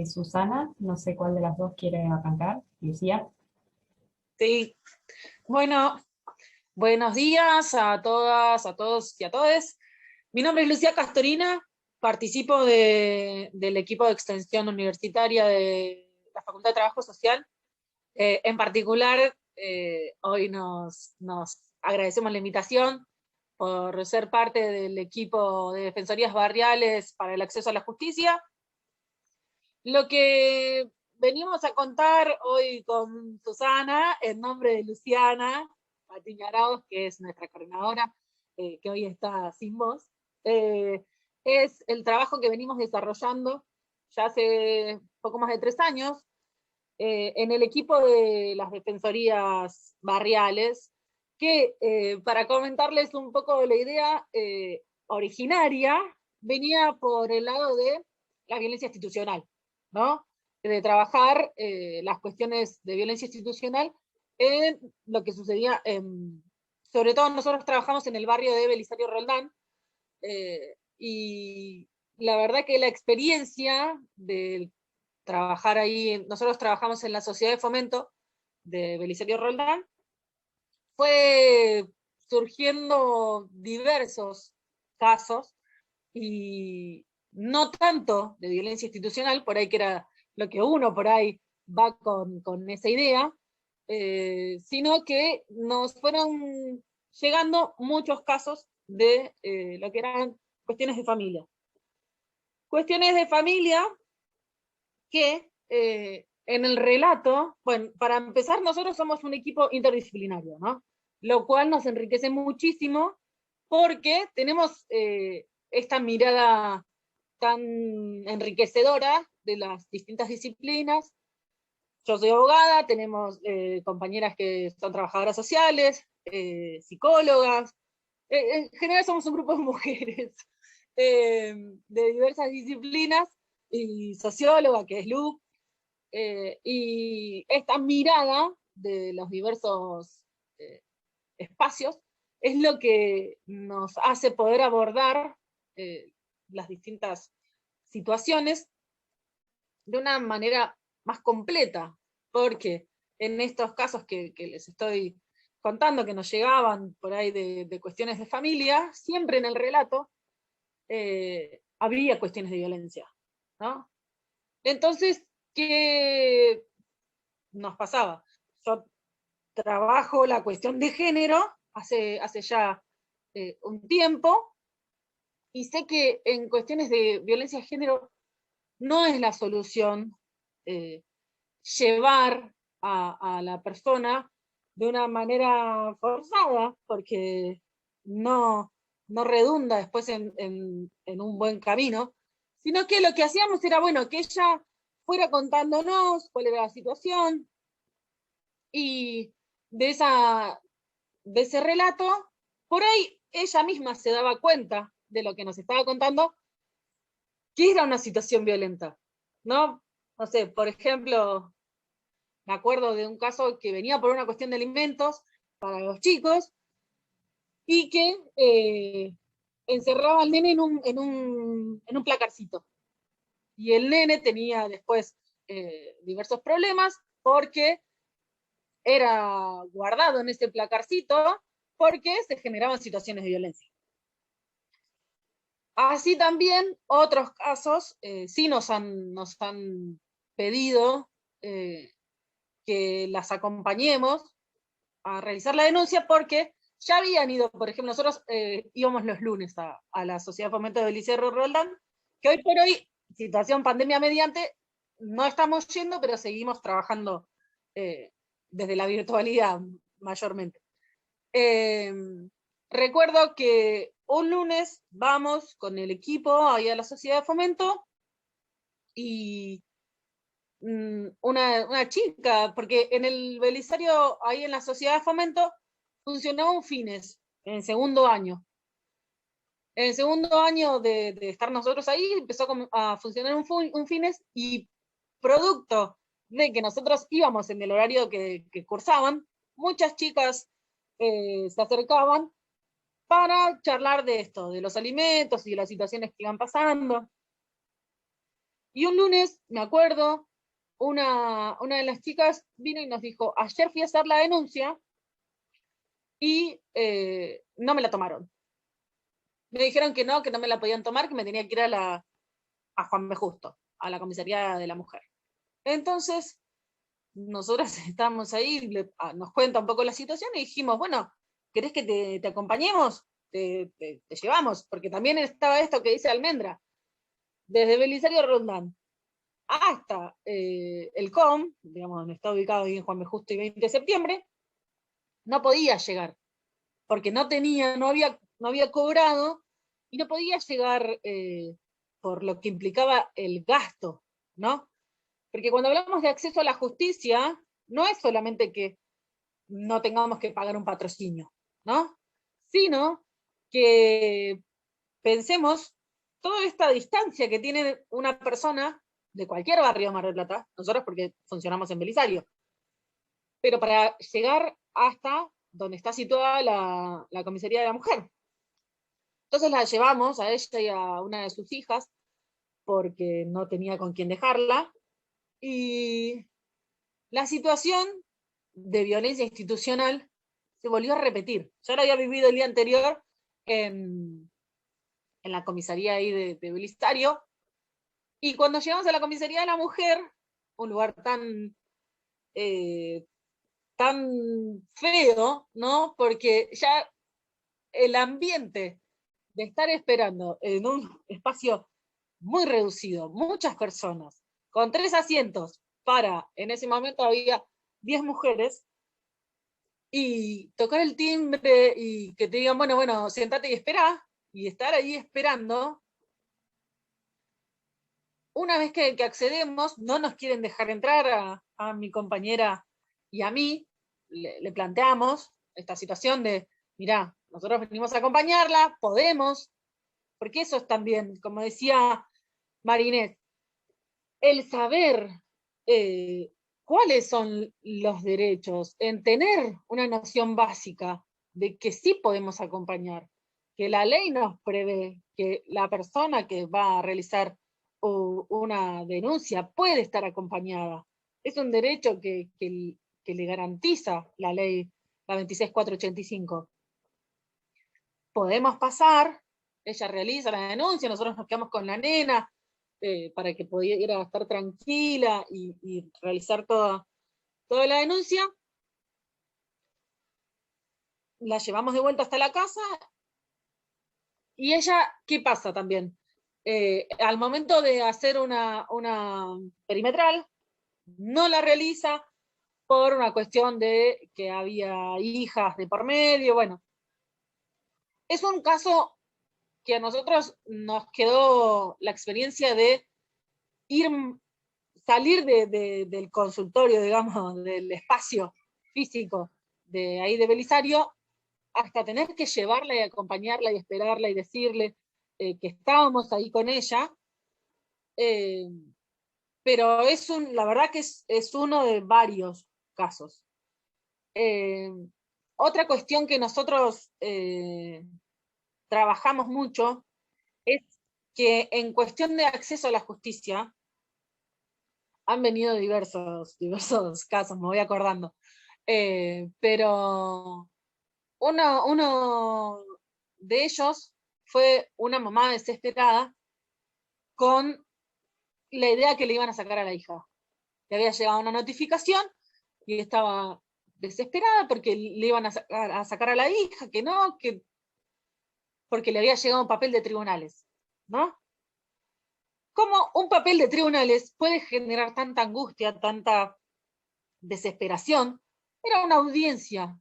Susana, no sé cuál de las dos quiere arrancar. Lucía. Sí, bueno, buenos días a todas, a todos y a todes. Mi nombre es Lucía Castorina, participo del equipo de extensión universitaria de la Facultad de Trabajo Social. En particular, hoy nos agradecemos la invitación por ser parte del equipo de Defensorías Barriales para el Acceso a la Justicia. Lo que venimos a contar hoy con Susana, en nombre de Luciana Patiño Arauz, que es nuestra coordinadora, que hoy está sin voz, es el trabajo que venimos desarrollando ya hace poco más de 3 años, en el equipo de las defensorías barriales, que para comentarles un poco de la idea originaria, venía por el lado de la violencia institucional, ¿no? De trabajar las cuestiones de violencia institucional en lo que sucedía, sobre todo nosotros trabajamos en el barrio de Belisario Roldán, y la verdad que la experiencia de trabajar ahí, nosotros trabajamos en la Sociedad de Fomento de Belisario Roldán, fue surgiendo diversos casos, y no tanto de violencia institucional, por ahí que era lo que uno por ahí va con esa idea, sino que nos fueron llegando muchos casos de lo que eran cuestiones de familia. Cuestiones de familia que en el relato, bueno, para empezar, nosotros somos un equipo interdisciplinario, ¿no? Lo cual nos enriquece muchísimo porque tenemos esta mirada tan enriquecedora de las distintas disciplinas. Yo soy abogada, tenemos compañeras que son trabajadoras sociales, psicólogas, en general somos un grupo de mujeres de diversas disciplinas, y socióloga, que es Lu, y esta mirada de los diversos espacios es lo que nos hace poder abordar las distintas situaciones de una manera más completa, porque en estos casos que les estoy contando, que nos llegaban por ahí de cuestiones de familia, siempre en el relato habría cuestiones de violencia, ¿no? Entonces, ¿qué nos pasaba? Yo trabajo la cuestión de género hace ya un tiempo, y sé que en cuestiones de violencia de género no es la solución llevar a la persona de una manera forzada, porque no redunda después en un buen camino, sino que lo que hacíamos era, bueno, que ella fuera contándonos cuál era la situación, y de ese relato, por ahí ella misma se daba cuenta de lo que nos estaba contando, que era una situación violenta, ¿no? No sé, por ejemplo, me acuerdo de un caso que venía por una cuestión de alimentos para los chicos, y que encerraba al nene en un placarcito. Y el nene tenía después diversos problemas, porque era guardado en ese placarcito, porque se generaban situaciones de violencia. Así también otros casos sí nos han pedido que las acompañemos a realizar la denuncia, porque ya habían ido, por ejemplo, nosotros íbamos los lunes a la Sociedad de Fomento de Belisario Roldán, que hoy por hoy, situación pandemia mediante, no estamos yendo, pero seguimos trabajando desde la virtualidad mayormente. Recuerdo que un lunes vamos con el equipo ahí a la Sociedad de Fomento, y una chica, porque en el Belisario, ahí en la Sociedad de Fomento, funcionaba un fines, en segundo año. En el segundo año de estar nosotros ahí, empezó a funcionar un fines, y producto de que nosotros íbamos en el horario que cursaban, muchas chicas se acercaban para charlar de esto, de los alimentos y de las situaciones que iban pasando. Y un lunes, me acuerdo, una de las chicas vino y nos dijo, ayer fui a hacer la denuncia y no me la tomaron. Me dijeron que no me la podían tomar, que me tenía que ir a Juan B. Justo, a la comisaría de la mujer. Entonces, nosotras estábamos ahí, nos cuenta un poco la situación y dijimos, bueno, ¿querés que te acompañemos? Te llevamos, porque también estaba esto que dice Almendra, desde Belisario Roldán hasta el COM, digamos, donde está ubicado ahí en Juan B. Justo y 20 de septiembre, no podía llegar, porque no había cobrado, y no podía llegar por lo que implicaba el gasto, ¿no? Porque cuando hablamos de acceso a la justicia, no es solamente que no tengamos que pagar un patrocinio, ¿no? Sino que pensemos toda esta distancia que tiene una persona de cualquier barrio de Mar del Plata, nosotros porque funcionamos en Belisario, pero para llegar hasta donde está situada la comisaría de la mujer. Entonces la llevamos a ella y a una de sus hijas, porque no tenía con quién dejarla, y la situación de violencia institucional se volvió a repetir. Ya lo había vivido el día anterior en la comisaría ahí de Belisario, y cuando llegamos a la comisaría de la mujer, un lugar tan feo, ¿no? Porque ya el ambiente de estar esperando en un espacio muy reducido, muchas personas, con 3 asientos en ese momento había 10 mujeres, y tocar el timbre y que te digan, bueno, siéntate y espera, y estar ahí esperando, una vez que accedemos, no nos quieren dejar entrar a mi compañera y a mí, le planteamos esta situación de, mirá, nosotros venimos a acompañarla, podemos, porque eso es también, como decía Marinés, el saber cuáles son los derechos, en tener una noción básica de que sí podemos acompañar, que la ley nos prevé que la persona que va a realizar una denuncia puede estar acompañada. Es un derecho que le garantiza la ley, la 26485. Podemos pasar, ella realiza la denuncia, nosotros nos quedamos con la nena, para que pudiera estar tranquila y realizar toda la denuncia. La llevamos de vuelta hasta la casa, y ella, ¿qué pasa también? Al momento de hacer una perimetral, no la realiza por una cuestión de que había hijas de por medio. Bueno, es un caso que a nosotros nos quedó la experiencia de salir del consultorio, digamos, del espacio físico de ahí de Belisario, hasta tener que llevarla y acompañarla y esperarla y decirle que estábamos ahí con ella. Pero la verdad que es uno de varios casos. Otra cuestión que nosotros trabajamos mucho es que en cuestión de acceso a la justicia han venido diversos casos, me voy acordando. Pero uno de ellos fue una mamá desesperada con la idea que le iban a sacar a la hija. Le había llegado una notificación y estaba desesperada porque le iban a sacar a la hija, que no, porque le había llegado un papel de tribunales, ¿no? ¿Cómo un papel de tribunales puede generar tanta angustia, tanta desesperación? Era una audiencia,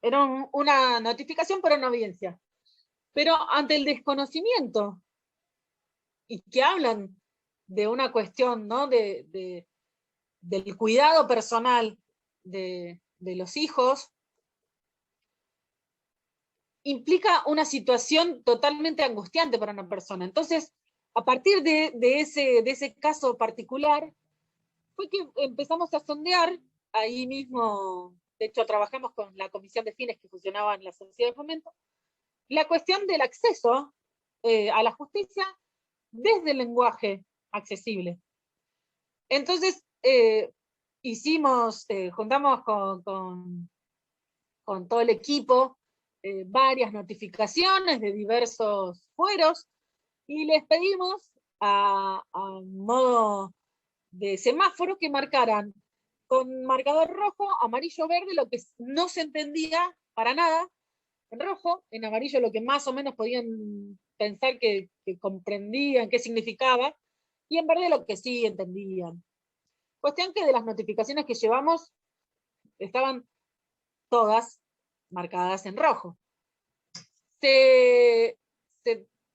era una notificación para una audiencia. Pero ante el desconocimiento, y que hablan de una cuestión, ¿no? del cuidado personal de los hijos, implica una situación totalmente angustiante para una persona. Entonces, a partir de ese caso particular, fue que empezamos a sondear, ahí mismo, de hecho trabajamos con la comisión de fines que funcionaba en la sociedad de fomento, la cuestión del acceso a la justicia desde el lenguaje accesible. Entonces, juntamos con todo el equipo varias notificaciones de diversos fueros y les pedimos a modo de semáforo que marcaran con marcador rojo, amarillo, verde, lo que no se entendía para nada, en rojo, en amarillo lo que más o menos podían pensar que comprendían, qué significaba, y en verde lo que sí entendían. Cuestión que de las notificaciones que llevamos, estaban todas marcadas en rojo. Se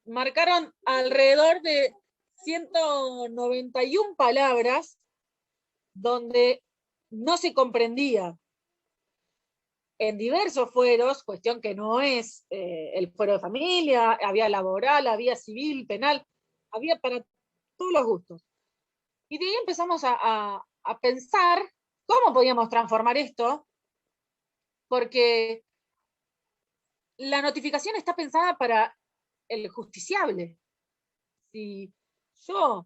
marcaron alrededor de 191 palabras donde no se comprendía. En diversos fueros, cuestión que no es el fuero de familia, había laboral, había civil, penal, había para todos los gustos. Y de ahí empezamos a pensar cómo podíamos transformar esto, porque la notificación está pensada para el justiciable. Si yo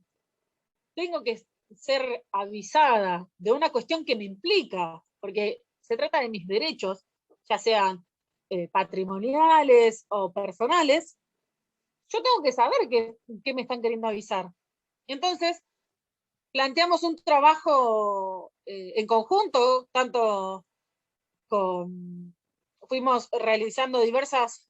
tengo que ser avisada de una cuestión que me implica, porque se trata de mis derechos, ya sean patrimoniales o personales, yo tengo que saber qué me están queriendo avisar. Entonces, planteamos un trabajo en conjunto, tanto fuimos realizando diversas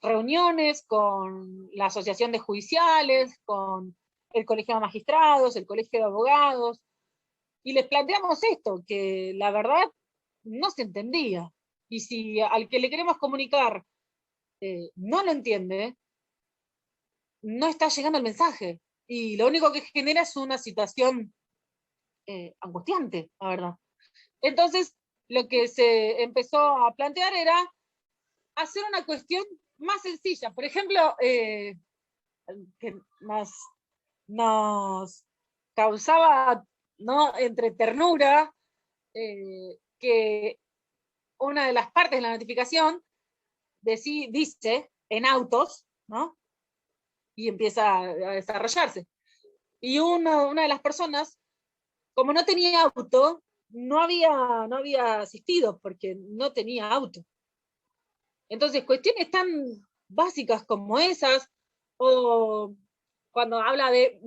reuniones con la Asociación de Judiciales, con el Colegio de Magistrados, el Colegio de Abogados, y les planteamos esto, que la verdad no se entendía. Y si al que le queremos comunicar no lo entiende, no está llegando el mensaje. Y lo único que genera es una situación angustiante, la verdad. Entonces, lo que se empezó a plantear era hacer una cuestión más sencilla. Por ejemplo, que nos causaba, ¿no?, entre ternura, que una de las partes de la notificación dice en autos, ¿no?, y empieza a desarrollarse. Y una de las personas, como no tenía auto, no había asistido porque no tenía auto. Entonces, cuestiones tan básicas como esas, o cuando habla de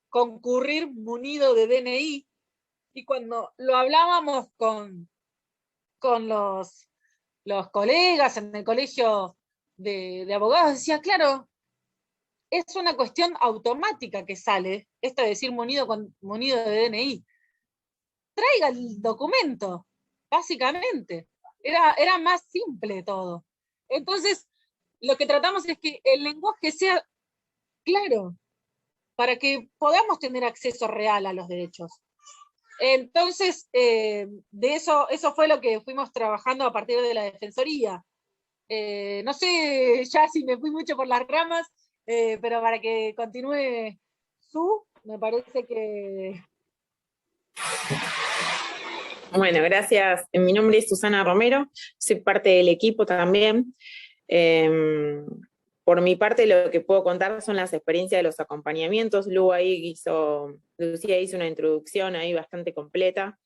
concurrir munido de DNI, y cuando lo hablábamos con los colegas en el colegio de abogados, decía, claro, es una cuestión automática que sale, esto de decir munido de DNI. Traiga el documento, básicamente. Era más simple todo. Entonces, lo que tratamos es que el lenguaje sea claro, para que podamos tener acceso real a los derechos. Entonces, eso fue lo que fuimos trabajando a partir de la Defensoría. No sé ya si me fui mucho por las ramas, pero para que continúe me parece que... Bueno, gracias. Mi nombre es Susana Romero, soy parte del equipo también. Por mi parte, lo que puedo contar son las experiencias de los acompañamientos. Lucía hizo una introducción ahí bastante completa.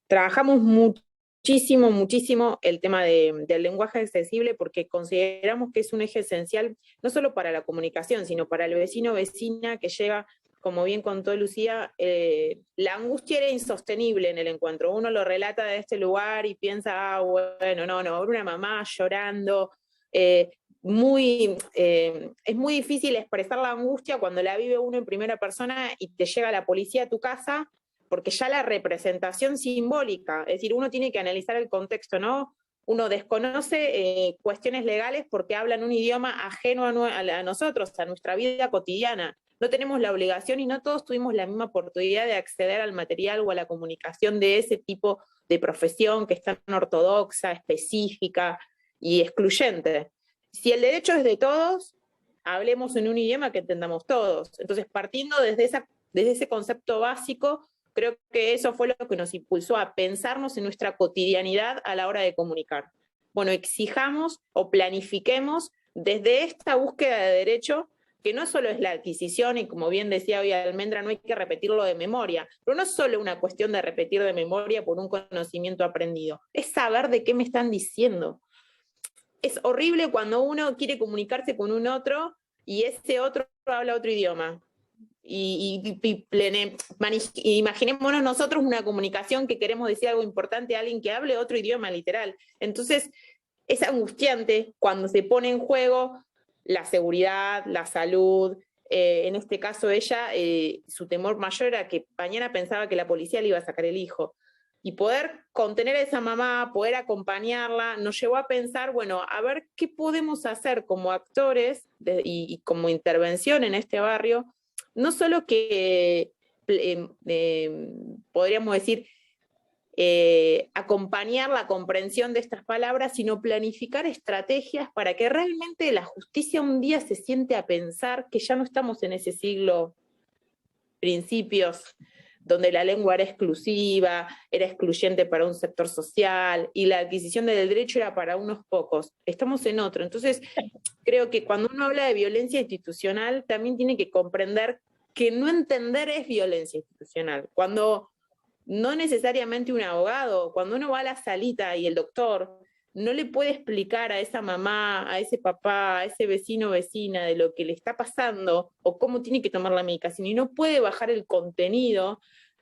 Trabajamos muchísimo el tema del lenguaje accesible porque consideramos que es un eje esencial no solo para la comunicación, sino para el vecino o vecina que llega, como bien contó Lucía, la angustia era insostenible en el encuentro. Uno lo relata de este lugar y piensa, bueno, no, una mamá llorando. Es muy difícil expresar la angustia cuando la vive uno en primera persona y te llega la policía a tu casa, porque ya la representación simbólica, es decir, uno tiene que analizar el contexto, ¿no? Uno desconoce cuestiones legales porque hablan un idioma ajeno a nosotros, a nuestra vida cotidiana. No tenemos la obligación y no todos tuvimos la misma oportunidad de acceder al material o a la comunicación de ese tipo de profesión que es tan ortodoxa, específica, y excluyente. Si el derecho es de todos, hablemos en un idioma que entendamos todos. Entonces, partiendo desde ese concepto básico, creo que eso fue lo que nos impulsó a pensarnos en nuestra cotidianidad a la hora de comunicar. Bueno, exijamos o planifiquemos desde esta búsqueda de derecho, que no solo es la adquisición, y como bien decía hoy Almendra, no hay que repetirlo de memoria, pero no es solo una cuestión de repetir de memoria por un conocimiento aprendido, es saber de qué me están diciendo. Es horrible cuando uno quiere comunicarse con un otro y ese otro habla otro idioma. Imaginémonos nosotros una comunicación que queremos decir algo importante a alguien que hable otro idioma literal. Entonces, es angustiante cuando se pone en juego la seguridad, la salud. En este caso ella, su temor mayor era que mañana pensaba que la policía le iba a sacar el hijo. Y poder contener a esa mamá, poder acompañarla, nos llevó a pensar, bueno, a ver qué podemos hacer como actores y como intervención en este barrio, no solo que podríamos decir acompañar la comprensión de estas palabras, sino planificar estrategias para que realmente la justicia un día se siente a pensar que ya no estamos en ese siglo principios donde la lengua era exclusiva, era excluyente para un sector social, y la adquisición del derecho era para unos pocos. Estamos en otro. Entonces, creo que cuando uno habla de violencia institucional, también tiene que comprender que no entender es violencia institucional. Cuando no necesariamente un abogado, cuando uno va a la salita y el doctor no le puede explicar a esa mamá, a ese papá, a ese vecino o vecina de lo que le está pasando o cómo tiene que tomar la medicación y no puede bajar el contenido,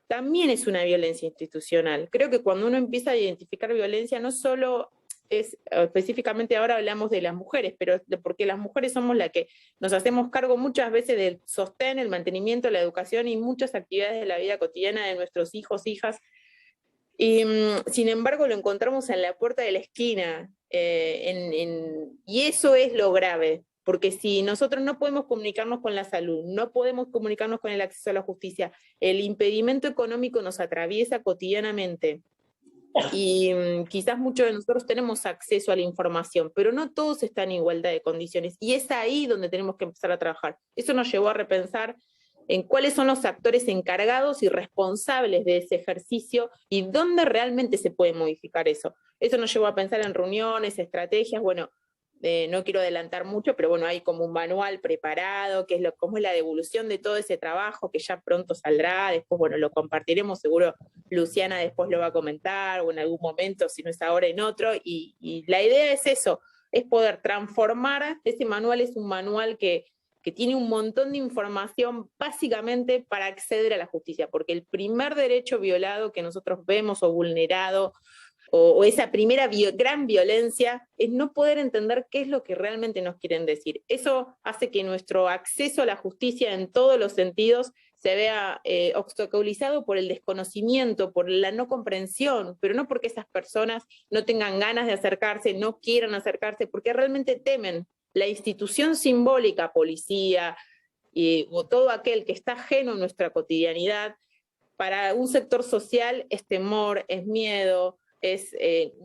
también es una violencia institucional. Creo que cuando uno empieza a identificar violencia, no solo es, específicamente ahora hablamos de las mujeres, pero porque las mujeres somos las que nos hacemos cargo muchas veces del sostén, el mantenimiento, la educación y muchas actividades de la vida cotidiana de nuestros hijos, hijas. Y sin embargo lo encontramos en la puerta de la esquina, y eso es lo grave, porque si nosotros no podemos comunicarnos con la salud, no podemos comunicarnos con el acceso a la justicia, el impedimento económico nos atraviesa cotidianamente, y quizás muchos de nosotros tenemos acceso a la información, pero no todos están en igualdad de condiciones, y es ahí donde tenemos que empezar a trabajar. Eso nos llevó a repensar en cuáles son los actores encargados y responsables de ese ejercicio y dónde realmente se puede modificar eso. Eso nos llevó a pensar en reuniones, estrategias, bueno, no quiero adelantar mucho, pero bueno, hay como un manual preparado, que es cómo es la devolución de todo ese trabajo, que ya pronto saldrá, después, bueno, lo compartiremos, seguro Luciana después lo va a comentar, o en algún momento, si no es ahora, en otro, y la idea es eso, es poder transformar, ese manual es un manual que tiene un montón de información básicamente para acceder a la justicia, porque el primer derecho violado que nosotros vemos o vulnerado, o esa primera gran violencia, es no poder entender qué es lo que realmente nos quieren decir. Eso hace que nuestro acceso a la justicia en todos los sentidos se vea obstaculizado por el desconocimiento, por la no comprensión, pero no porque esas personas no tengan ganas de acercarse, no quieran acercarse, porque realmente temen. La institución simbólica, policía, o todo aquel que está ajeno a nuestra cotidianidad, para un sector social es temor, es miedo, es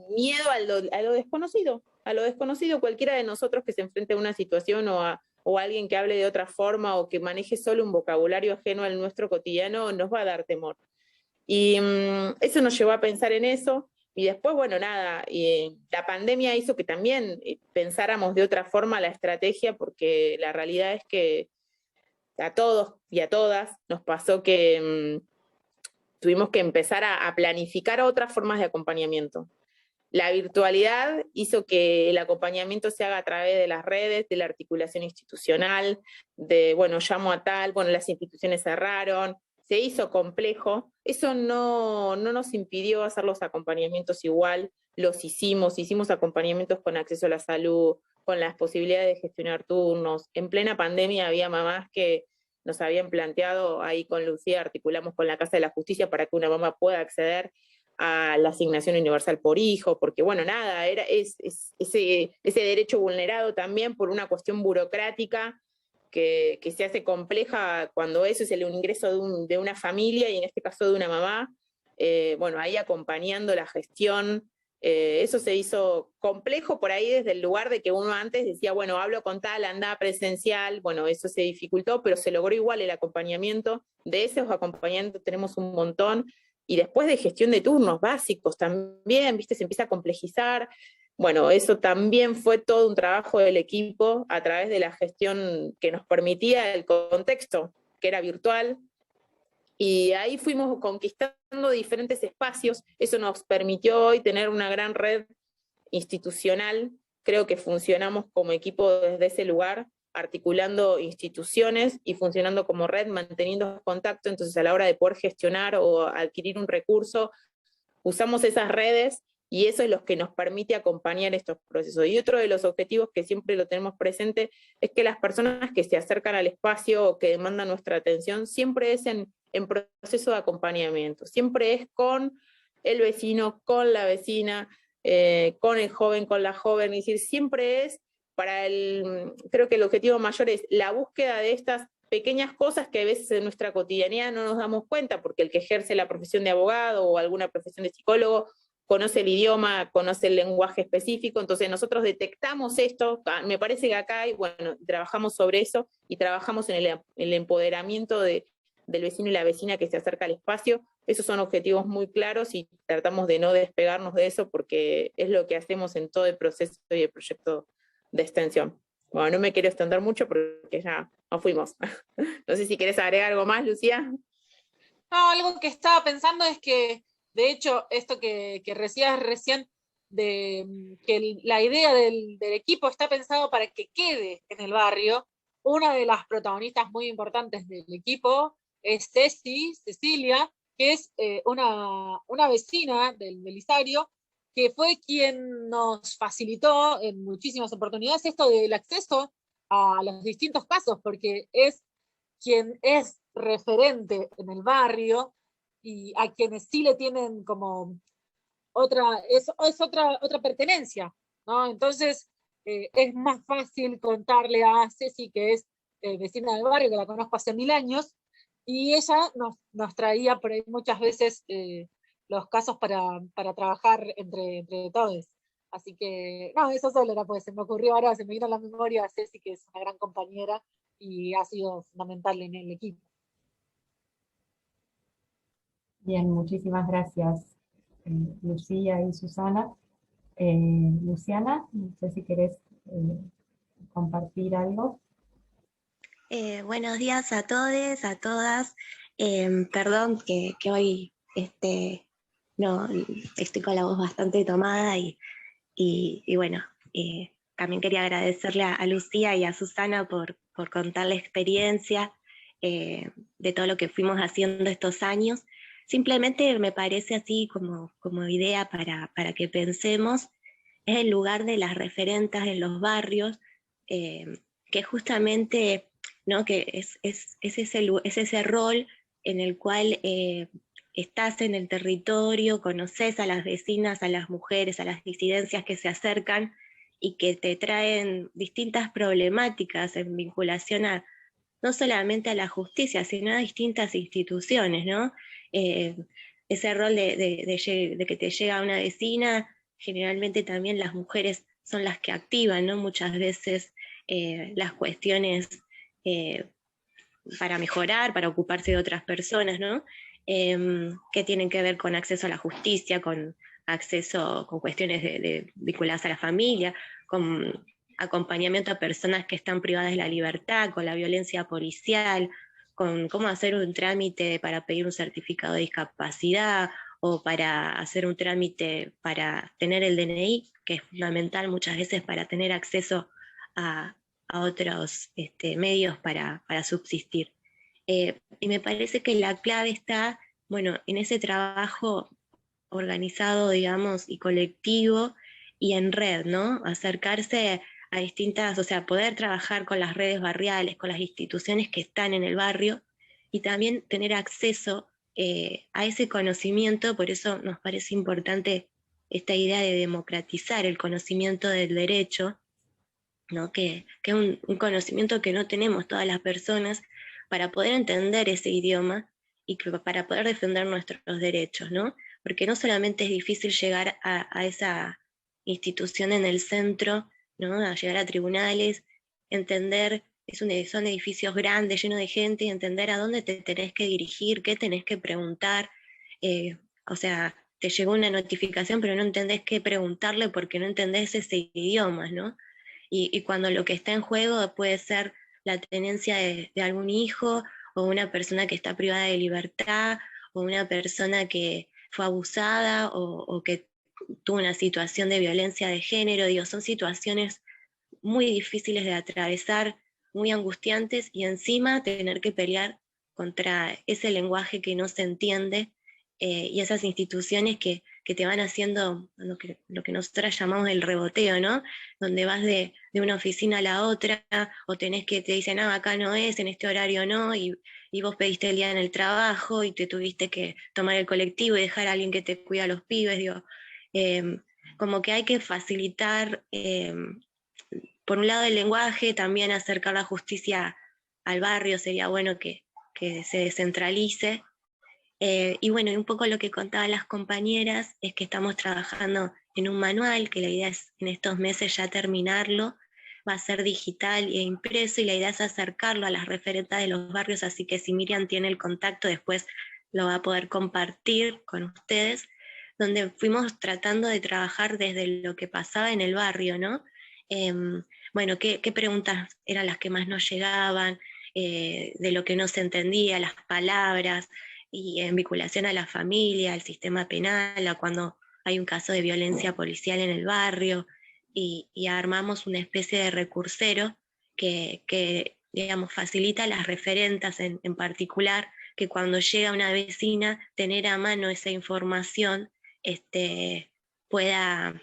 miedo a lo desconocido. A lo desconocido, cualquiera de nosotros que se enfrente a una situación o alguien que hable de otra forma o que maneje solo un vocabulario ajeno al nuestro cotidiano, nos va a dar temor. Y eso nos llevó a pensar en eso. Y después, bueno, nada, la pandemia hizo que también pensáramos de otra forma la estrategia, porque la realidad es que a todos y a todas nos pasó que tuvimos que empezar a planificar otras formas de acompañamiento. La virtualidad hizo que el acompañamiento se haga a través de las redes, de la articulación institucional, de, bueno, llamo a tal, bueno, las instituciones cerraron, se hizo complejo. Eso no nos impidió hacer los acompañamientos igual, los hicimos acompañamientos con acceso a la salud, con las posibilidades de gestionar turnos. En plena pandemia había mamás que nos habían planteado, ahí con Lucía articulamos con la Casa de la Justicia para que una mamá pueda acceder a la asignación universal por hijo, porque bueno, nada, es ese derecho vulnerado también por una cuestión burocrática que se hace compleja cuando eso es el ingreso de una familia y en este caso de una mamá, bueno, ahí acompañando la gestión Eso se hizo complejo por ahí desde el lugar de que uno antes decía, bueno, hablo con tal, anda presencial, bueno, eso se dificultó, pero se logró igual el acompañamiento. De esos acompañamientos tenemos un montón. Y después de gestión de turnos básicos también, ¿viste? Se empieza a complejizar. Bueno, eso también fue todo un trabajo del equipo a través de la gestión que nos permitía el contexto, que era virtual. Y ahí fuimos conquistando diferentes espacios. Eso nos permitió hoy tener una gran red institucional. Creo que funcionamos como equipo desde ese lugar, articulando instituciones y funcionando como red, manteniendo contacto. Entonces, a la hora de poder gestionar o adquirir un recurso, usamos esas redes y eso es lo que nos permite acompañar estos procesos. Y otro de los objetivos que siempre lo tenemos presente es que las personas que se acercan al espacio o que demandan nuestra atención siempre es en proceso de acompañamiento, siempre es con el vecino, con la vecina, con el joven, con la joven, es decir, siempre es creo que el objetivo mayor es la búsqueda de estas pequeñas cosas que a veces en nuestra cotidianidad no nos damos cuenta, porque el que ejerce la profesión de abogado o alguna profesión de psicólogo conoce el idioma, conoce el lenguaje específico, entonces nosotros detectamos esto, me parece que acá hay, bueno, trabajamos sobre eso y trabajamos en el empoderamiento del vecino y la vecina que se acerca al espacio. Esos son objetivos muy claros y tratamos de no despegarnos de eso porque es lo que hacemos en todo el proceso y el proyecto de extensión. Bueno, no me quiero extender mucho porque ya nos fuimos. No sé si querés agregar algo más, Lucía. No, algo que estaba pensando es que, de hecho, esto que decías recién, de que la idea del equipo está pensado para que quede en el barrio. Una de las protagonistas muy importantes del equipo es Cecilia, que es una vecina del Belisario, que fue quien nos facilitó en muchísimas oportunidades esto del acceso a los distintos casos, porque es quien es referente en el barrio y a quienes sí le tienen como es otra pertenencia, ¿no? Entonces es más fácil contarle a Ceci, que es vecina del barrio, que la conozco hace 1000 años, y ella nos traía por ahí muchas veces los casos para trabajar entre todos. Así que, no, eso solo era, pues se me ocurrió ahora, se me vino a la memoria a Ceci, que es una gran compañera y ha sido fundamental en el equipo. Bien, muchísimas gracias, Lucía y Susana. Luciana, no sé si querés compartir algo. Buenos días a todos, a todas. Perdón que hoy no, estoy con la voz bastante tomada y bueno, también quería agradecerle a Lucía y a Susana por contar la experiencia de todo lo que fuimos haciendo estos años. Simplemente me parece así como idea para que pensemos, es el lugar de las referentas en los barrios, que justamente, ¿no? Que es ese rol en el cual estás en el territorio, conoces a las vecinas, a las mujeres, a las disidencias que se acercan y que te traen distintas problemáticas en vinculación no solamente a la justicia, sino a distintas instituciones, ¿no? Ese rol de que te llega una vecina, generalmente también las mujeres son las que activan, ¿no? Muchas veces las cuestiones para mejorar, para ocuparse de otras personas, ¿no? Que tienen que ver con acceso a la justicia, con cuestiones vinculadas a la familia, con acompañamiento a personas que están privadas de la libertad, con la violencia policial, con cómo hacer un trámite para pedir un certificado de discapacidad o para hacer un trámite para tener el DNI, que es fundamental muchas veces para tener acceso a otros medios para subsistir. Y me parece que la clave está, bueno, en ese trabajo organizado, digamos, y colectivo y en red, ¿no? Acercarse a distintas, o sea, poder trabajar con las redes barriales, con las instituciones que están en el barrio y también tener acceso a ese conocimiento. Por eso nos parece importante esta idea de democratizar el conocimiento del derecho, ¿no? Que es un conocimiento que no tenemos todas las personas para poder entender ese idioma y para poder defender nuestros derechos, ¿no? porque no solamente es difícil llegar a esa institución en el centro, ¿no? A llegar a tribunales, entender, son edificios grandes, llenos de gente, y entender a dónde te tenés que dirigir, qué tenés que preguntar, o sea, te llegó una notificación pero no entendés qué preguntarle porque no entendés ese idioma, ¿no? Y cuando lo que está en juego puede ser la tenencia de algún hijo, o una persona que está privada de libertad, o una persona que fue abusada, o que tuvo una situación de violencia de género, digo, son situaciones muy difíciles de atravesar, muy angustiantes, y encima tener que pelear contra ese lenguaje que no se entiende, y esas instituciones que te van haciendo lo que nosotras llamamos el reboteo, ¿no? Donde vas de una oficina a la otra, o te dicen, acá no es, en este horario no, y vos pediste el día en el trabajo, y te tuviste que tomar el colectivo y dejar a alguien que te cuida a los pibes, digo, como que hay que facilitar, por un lado el lenguaje, también acercar la justicia al barrio, sería bueno que se descentralice. Y bueno, y un poco lo que contaban las compañeras es que estamos trabajando en un manual, que la idea es en estos meses ya terminarlo, va a ser digital e impreso, y la idea es acercarlo a las referentes de los barrios, así que si Miriam tiene el contacto después lo va a poder compartir con ustedes, donde fuimos tratando de trabajar desde lo que pasaba en el barrio, ¿no? Bueno, qué preguntas eran las que más nos llegaban, de lo que no se entendía, las palabras, y en vinculación a la familia, al sistema penal, a cuando hay un caso de violencia policial en el barrio, y armamos una especie de recursero que digamos, facilita a las referentas en particular, que cuando llega una vecina, tener a mano esa información pueda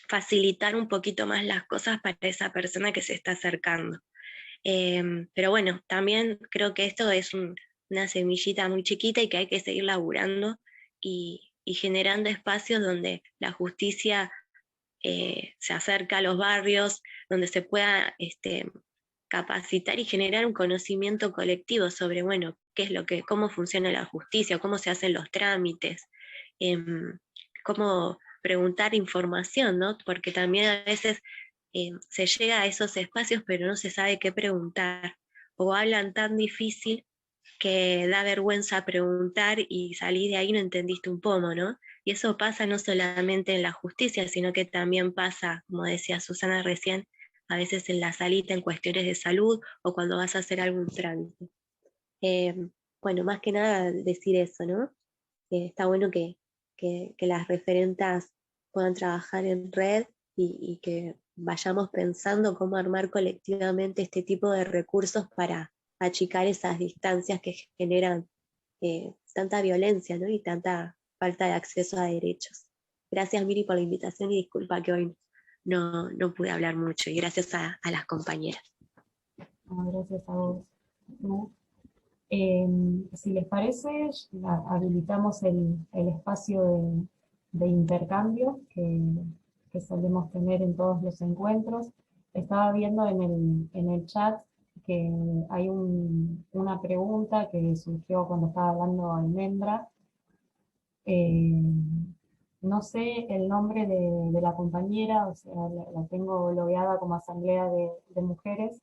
facilitar un poquito más las cosas para esa persona que se está acercando. Pero bueno, también creo que esto es una semillita muy chiquita, y que hay que seguir laburando y generando espacios donde la justicia se acerca a los barrios, donde se pueda capacitar y generar un conocimiento colectivo sobre, bueno, cómo funciona la justicia, cómo se hacen los trámites, cómo preguntar información, ¿no? Porque también a veces se llega a esos espacios pero no se sabe qué preguntar, o hablan tan difícil que da vergüenza preguntar y salir de ahí no entendiste un pomo, ¿no? Y eso pasa no solamente en la justicia, sino que también pasa, como decía Susana recién, a veces en la salita en cuestiones de salud, o cuando vas a hacer algún trámite. Bueno, más que nada decir eso, ¿no? Está bueno que las referentas puedan trabajar en red, y que vayamos pensando cómo armar colectivamente este tipo de recursos para achicar esas distancias que generan tanta violencia, ¿no? Y tanta falta de acceso a derechos. Gracias, Miri, por la invitación, y disculpa que hoy no pude hablar mucho, y gracias a las compañeras. Gracias a vos, ¿no? Si les parece, habilitamos el espacio de intercambio que solemos tener en todos los encuentros. Estaba viendo en el chat que hay una pregunta que surgió cuando estaba hablando Almendra. No sé el nombre de la compañera, o sea, la tengo logueada como Asamblea de Mujeres,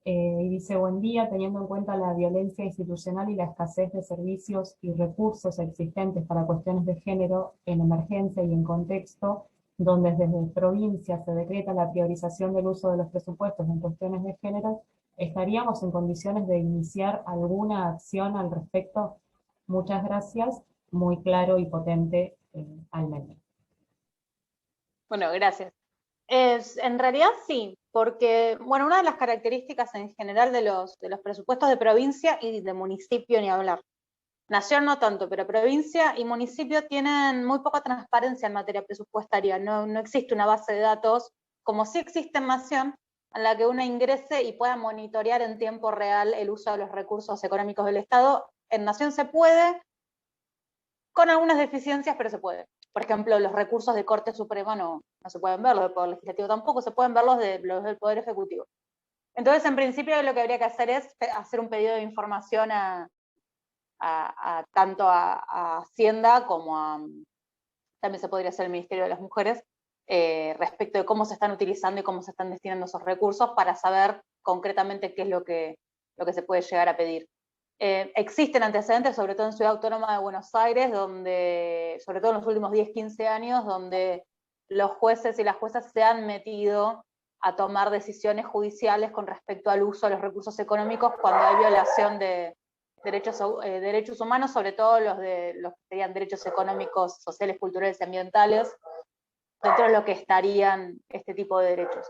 y dice: buen día, teniendo en cuenta la violencia institucional y la escasez de servicios y recursos existentes para cuestiones de género en emergencia y en contexto, donde desde provincia se decreta la priorización del uso de los presupuestos en cuestiones de género, ¿estaríamos en condiciones de iniciar alguna acción al respecto? Muchas gracias, muy claro y potente, Almendra. Bueno, gracias. En realidad sí, porque bueno, una de las características en general de los presupuestos de provincia y de municipio, ni hablar. Nación no tanto, pero provincia y municipio tienen muy poca transparencia en materia presupuestaria. No existe una base de datos, como sí existe en Nación, en la que uno ingrese y pueda monitorear en tiempo real el uso de los recursos económicos del Estado. En Nación se puede, con algunas deficiencias, pero se puede. Por ejemplo, los recursos de Corte Suprema no se pueden ver, los del Poder Legislativo tampoco, se pueden ver los del Poder Ejecutivo. Entonces, en principio, lo que habría que hacer es hacer un pedido de información a tanto a Hacienda como también se podría hacer el Ministerio de las Mujeres, respecto de cómo se están utilizando y cómo se están destinando esos recursos para saber concretamente qué es lo que se puede llegar a pedir. Existen antecedentes, sobre todo en Ciudad Autónoma de Buenos Aires, donde, sobre todo en los últimos 10, 15 años, donde los jueces y las juezas se han metido a tomar decisiones judiciales con respecto al uso de los recursos económicos cuando hay violación de derechos humanos, sobre todo los que serían derechos económicos, sociales, culturales y ambientales, dentro de lo que estarían este tipo de derechos.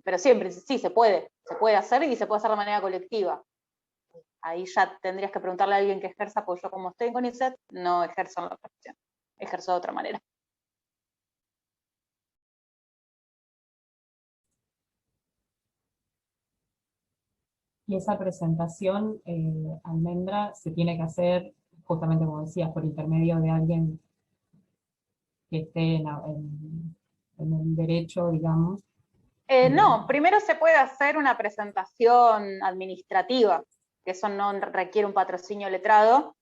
Pero siempre, sí, se puede hacer y se puede hacer de manera colectiva. Ahí ya tendrías que preguntarle a alguien que ejerza, porque yo como estoy en CONICET, no ejerzo en la profesión, ejerzo de otra manera. Y esa presentación, Almendra, se tiene que hacer, justamente como decías, por intermedio de alguien que esté en el derecho, digamos. No, primero se puede hacer una presentación administrativa, que eso no requiere un patrocinio letrado,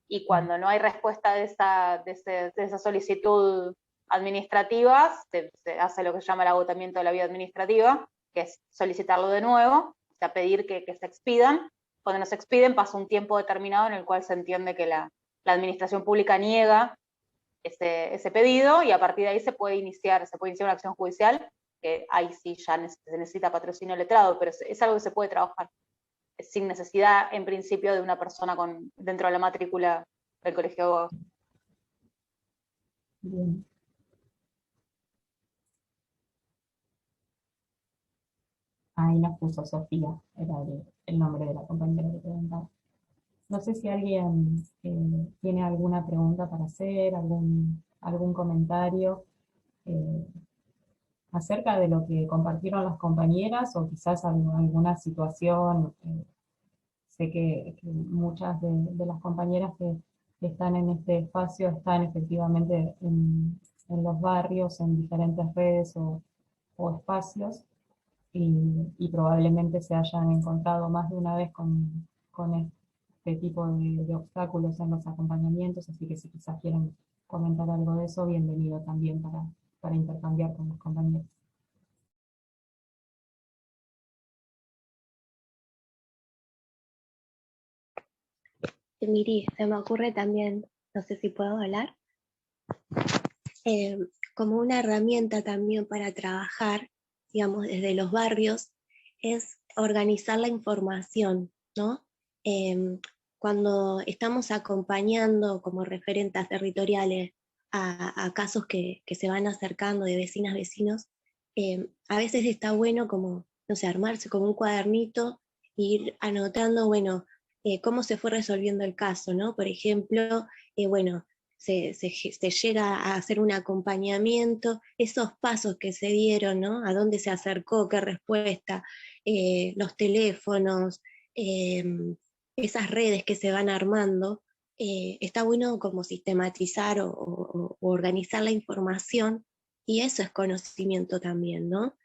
y cuando no hay respuesta de esa solicitud administrativa, se hace lo que se llama el agotamiento de la vía administrativa, que es solicitarlo de nuevo, o sea, pedir que se expidan. Cuando no se expiden, pasa un tiempo determinado en el cual se entiende que la administración pública niega ese pedido, y a partir de ahí se puede iniciar una acción judicial, que ahí sí ya se necesita patrocinio letrado, pero es algo que se puede trabajar sin necesidad, en principio, de una persona dentro de la matrícula del Colegio de Abogados. Bien. Ahí nos puso Sofía, era el nombre de la compañera que preguntaba. No sé si alguien tiene alguna pregunta para hacer, algún comentario acerca de lo que compartieron las compañeras, o quizás alguna situación. Sé que muchas de las compañeras que están en este espacio están efectivamente en los barrios, en diferentes redes o espacios, y probablemente se hayan encontrado más de una vez con este tipo de obstáculos en los acompañamientos, así que si quizás quieren comentar algo de eso, bienvenido también para intercambiar con los compañeros. Miri, se me ocurre también, no sé si puedo hablar, como una herramienta también para trabajar, digamos, desde los barrios, es organizar la información, ¿no? Cuando estamos acompañando como referentes territoriales a casos que se van acercando de vecinas, vecinos, a veces está bueno como, no sé, armarse como un cuadernito e ir anotando, bueno, cómo se fue resolviendo el caso, ¿no? Por ejemplo, bueno, se llega a hacer un acompañamiento, esos pasos que se dieron, ¿no? A dónde se acercó, qué respuesta, los teléfonos, esas redes que se van armando, está bueno como sistematizar o organizar la información, y eso es conocimiento también, ¿no?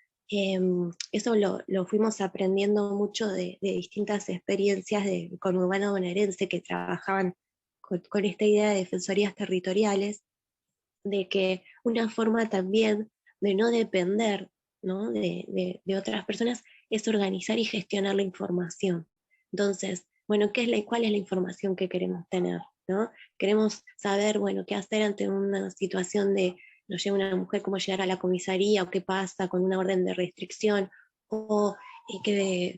Eso lo fuimos aprendiendo mucho de distintas experiencias del conurbano bonaerense que trabajaban con esta idea de defensorías territoriales, de que una forma también de no depender, ¿no? de otras personas es organizar y gestionar la información. Entonces, bueno, ¿cuál es la información que queremos tener? ¿No? Queremos saber, bueno, qué hacer ante una situación de nos llega una mujer, cómo llegar a la comisaría, o qué pasa con una orden de restricción, o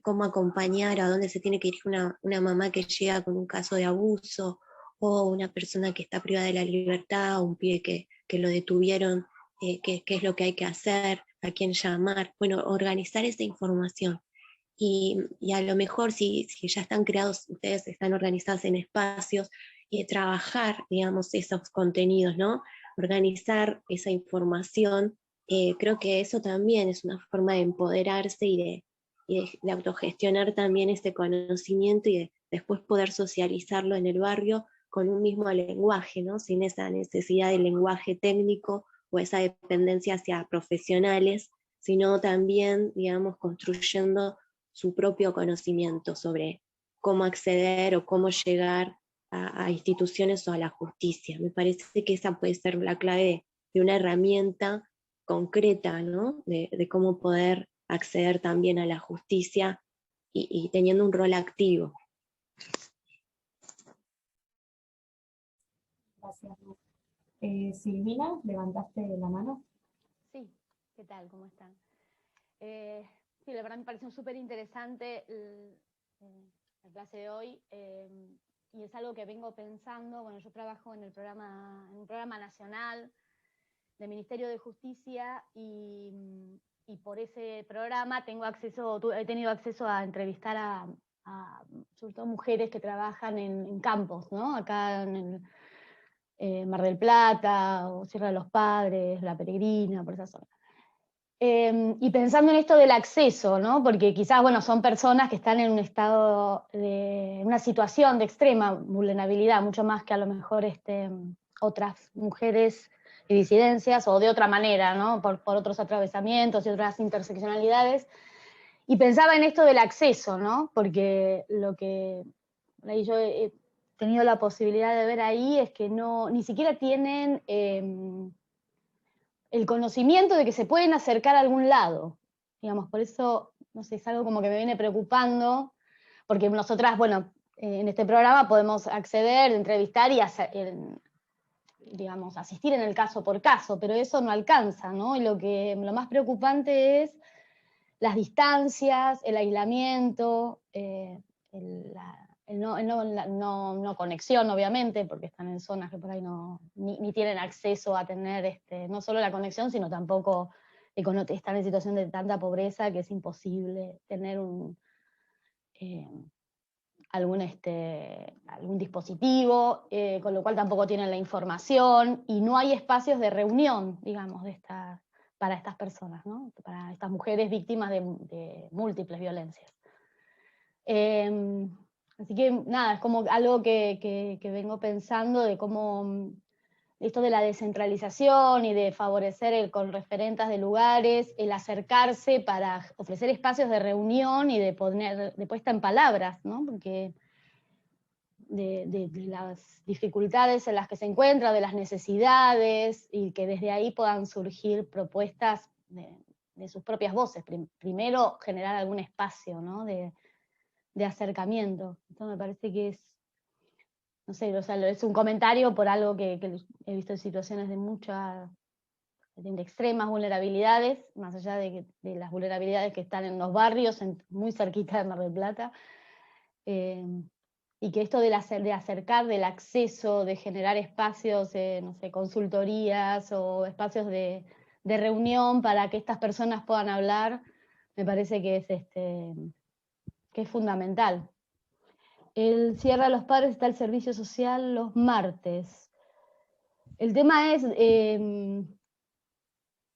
cómo acompañar, a dónde se tiene que ir una mamá que llega con un caso de abuso, o una persona que está privada de la libertad, o un pibe que lo detuvieron, qué es lo que hay que hacer, a quién llamar. Bueno, organizar esa información. Y a lo mejor si ya están creados, ustedes están organizados en espacios, trabajar, digamos, esos contenidos, ¿no? Organizar esa información, creo que eso también es una forma de empoderarse y de autogestionar también ese conocimiento, y de después poder socializarlo en el barrio con un mismo lenguaje, ¿no? Sin esa necesidad de lenguaje técnico o esa dependencia hacia profesionales, sino también, digamos, construyendo su propio conocimiento sobre cómo acceder o cómo llegar a instituciones o a la justicia. Me parece que esa puede ser la clave de una herramienta concreta, ¿no? De cómo poder acceder también a la justicia y teniendo un rol activo. Gracias. Silvina, levantaste la mano. Sí, ¿qué tal? ¿Cómo están? Sí, la verdad me pareció súper interesante la clase de hoy, y es algo que vengo pensando. Bueno, yo trabajo en un programa nacional del Ministerio de Justicia, y por ese programa he tenido acceso a entrevistar a sobre todo mujeres que trabajan en campos, ¿no? Acá en Mar del Plata, o Sierra de los Padres, La Peregrina, por esa zona. Y pensando en esto del acceso, ¿no? Porque quizás, bueno, son personas que están en un estado una situación de extrema vulnerabilidad, mucho más que a lo mejor otras mujeres y disidencias, o de otra manera, ¿no? Por otros atravesamientos y otras interseccionalidades. Y pensaba en esto del acceso, ¿no? Porque lo que ahí yo he tenido la posibilidad de ver ahí es que ni siquiera tienen el conocimiento de que se pueden acercar a algún lado. Digamos, por eso, no sé, es algo como que me viene preocupando, porque nosotras, bueno, en este programa podemos acceder, entrevistar y digamos, asistir en el caso por caso, pero eso no alcanza, ¿no? Y lo más preocupante es las distancias, el aislamiento, no conexión, obviamente, porque están en zonas que por ahí ni tienen acceso a tener no solo la conexión, sino tampoco están en situación de tanta pobreza que es imposible tener algún dispositivo, con lo cual tampoco tienen la información, y no hay espacios de reunión, digamos, para estas personas, ¿no? Para estas mujeres víctimas de múltiples violencias. Así que nada, es como algo que vengo pensando de cómo esto de la descentralización y de favorecer con referentas de lugares, el acercarse para ofrecer espacios de reunión y de puesta en palabras, ¿no? Porque de las dificultades en las que se encuentra, de las necesidades, y que desde ahí puedan surgir propuestas de sus propias voces. Primero generar algún espacio, ¿no? de acercamiento. Esto me parece que es, no sé, o sea, es un comentario por algo que he visto en situaciones de extremas vulnerabilidades, más allá de las vulnerabilidades que están en los barrios, muy cerquita de Mar del Plata, y que esto de acercar, del acceso, de generar espacios, no sé, consultorías o espacios de reunión para que estas personas puedan hablar, me parece que es fundamental. El Sierra de los Padres está el servicio social los martes. El tema es,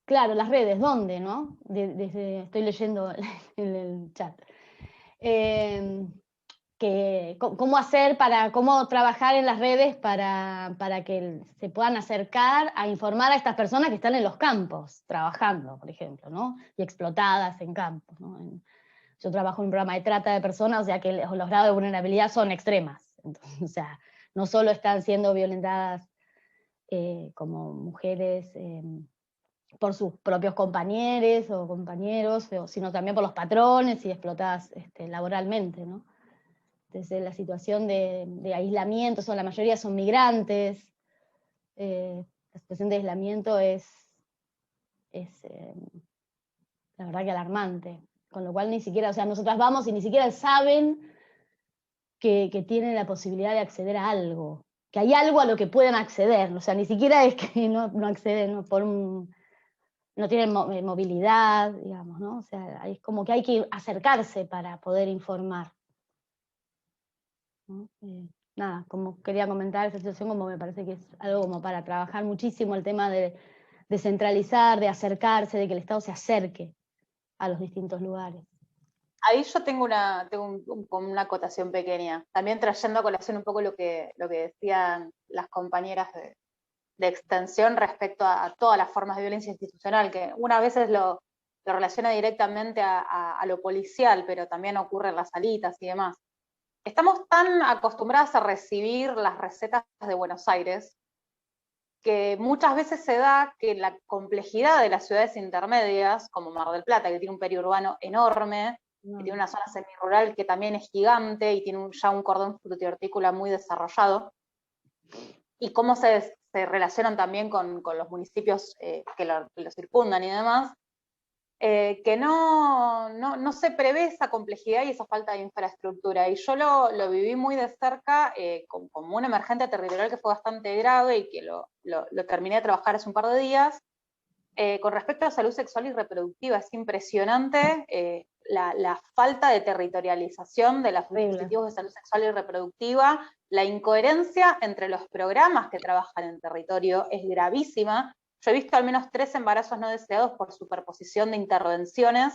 claro, las redes, ¿dónde, no? Estoy leyendo en el chat. Cómo trabajar en las redes para que se puedan acercar a informar a estas personas que están en los campos, trabajando, por ejemplo, ¿no? Y explotadas en campos, ¿no? Yo trabajo en un programa de trata de personas, o sea que los grados de vulnerabilidad son extremas. Entonces, o sea, no solo están siendo violentadas como mujeres por sus propios compañeros o compañeros, sino también por los patrones y explotadas laboralmente, ¿no? Entonces la situación de aislamiento, la mayoría son migrantes, la situación de aislamiento es la verdad que alarmante. Con lo cual ni siquiera, o sea, nosotras vamos y ni siquiera saben que tienen la posibilidad de acceder a algo, que hay algo a lo que pueden acceder, o sea, ni siquiera es que no acceden, no tienen movilidad, digamos, ¿no? O sea, es como que hay que acercarse para poder informar, ¿no? Nada, como quería comentar esa situación, como me parece que es algo como para trabajar muchísimo el tema de descentralizar, de acercarse, de que el Estado se acerque a los distintos lugares. Ahí yo tengo una acotación pequeña, también trayendo a colación un poco lo que decían las compañeras de extensión respecto a todas las formas de violencia institucional, que una vez lo relaciona directamente a lo policial, pero también ocurre en las salitas y demás. estamos tan acostumbradas a recibir las recetas de Buenos Aires que muchas veces se da que la complejidad de las ciudades intermedias, como Mar del Plata, que tiene un periurbano enorme, que tiene una zona semirural que también es gigante y tiene ya un cordón frutihortícola muy desarrollado, y cómo se relacionan también con los municipios que lo circundan y demás, que no se prevé esa complejidad y esa falta de infraestructura. Y yo lo viví muy de cerca como un emergente territorial que fue bastante grave y que lo terminé de trabajar hace un par de días. Con respecto a salud sexual y reproductiva, es impresionante la falta de territorialización de los dispositivos de salud sexual y reproductiva, la incoherencia entre los programas que trabajan en territorio es gravísima. Yo he visto al menos 3 embarazos no deseados por superposición de intervenciones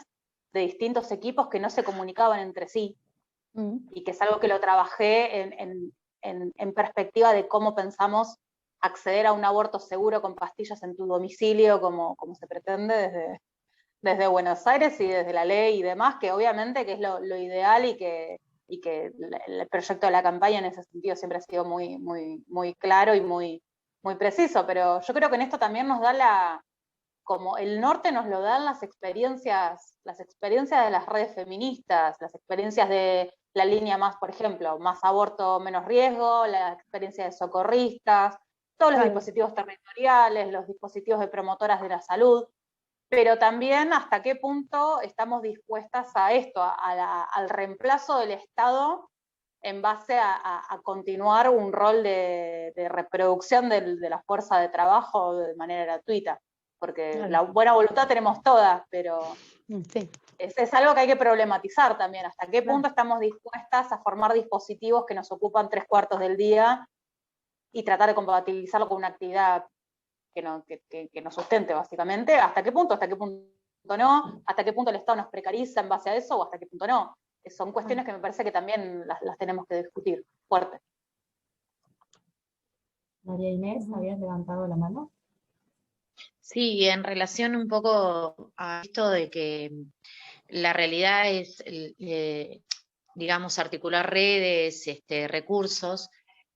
de distintos equipos que no se comunicaban entre sí, y que es algo que lo trabajé en perspectiva de cómo pensamos acceder a un aborto seguro con pastillas en tu domicilio, como se pretende desde Buenos Aires y desde la ley y demás, que obviamente que es lo ideal y que el proyecto de la campaña en ese sentido siempre ha sido muy, muy, muy claro y muy, muy preciso, pero yo creo que en esto también nos da como el norte nos lo dan las experiencias de las redes feministas, las experiencias de la línea más, por ejemplo, más aborto, menos riesgo, la experiencia de socorristas, todos los dispositivos territoriales, los dispositivos de promotoras de la salud, pero también hasta qué punto estamos dispuestas a esto, al reemplazo del Estado en base a continuar un rol de reproducción de la fuerza de trabajo de manera gratuita, porque la buena voluntad tenemos todas, pero es algo que hay que problematizar también, hasta qué punto estamos dispuestas a formar dispositivos que nos ocupan 3/4 del día y tratar de compatibilizarlo con una actividad que nos sustente básicamente, hasta qué punto no, hasta qué punto el Estado nos precariza en base a eso, o hasta qué punto no. Son cuestiones que me parece que también las tenemos que discutir fuerte. María Inés, ¿habías levantado la mano? Sí, en relación un poco a esto de que la realidad es, digamos, articular redes, recursos,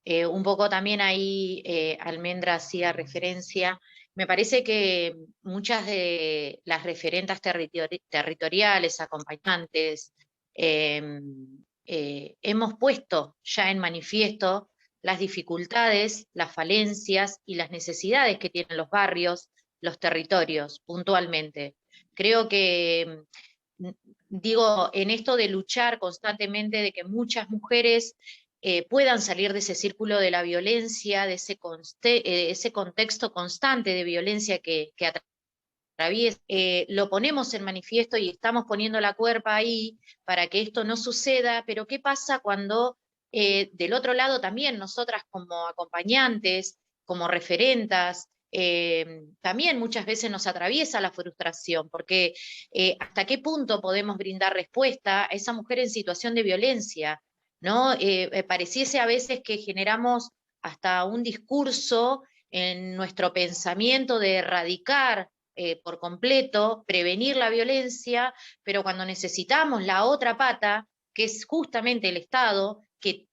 un poco también ahí Almendra hacía referencia. Me parece que muchas de las referentas territoriales, acompañantes, hemos puesto ya en manifiesto las dificultades, las falencias y las necesidades que tienen los barrios, los territorios, puntualmente. Creo que, digo, en esto de luchar constantemente de que muchas mujeres puedan salir de ese círculo de la violencia, de ese contexto constante de violencia que atraviesa, lo ponemos en manifiesto y estamos poniendo la cuerpa ahí para que esto no suceda, pero ¿qué pasa cuando del otro lado también nosotras como acompañantes, como referentas, también muchas veces nos atraviesa la frustración, porque hasta qué punto podemos brindar respuesta a esa mujer en situación de violencia, ¿no? Pareciese a veces que generamos hasta un discurso en nuestro pensamiento de erradicar por completo, prevenir la violencia, pero cuando necesitamos la otra pata, que es justamente el Estado,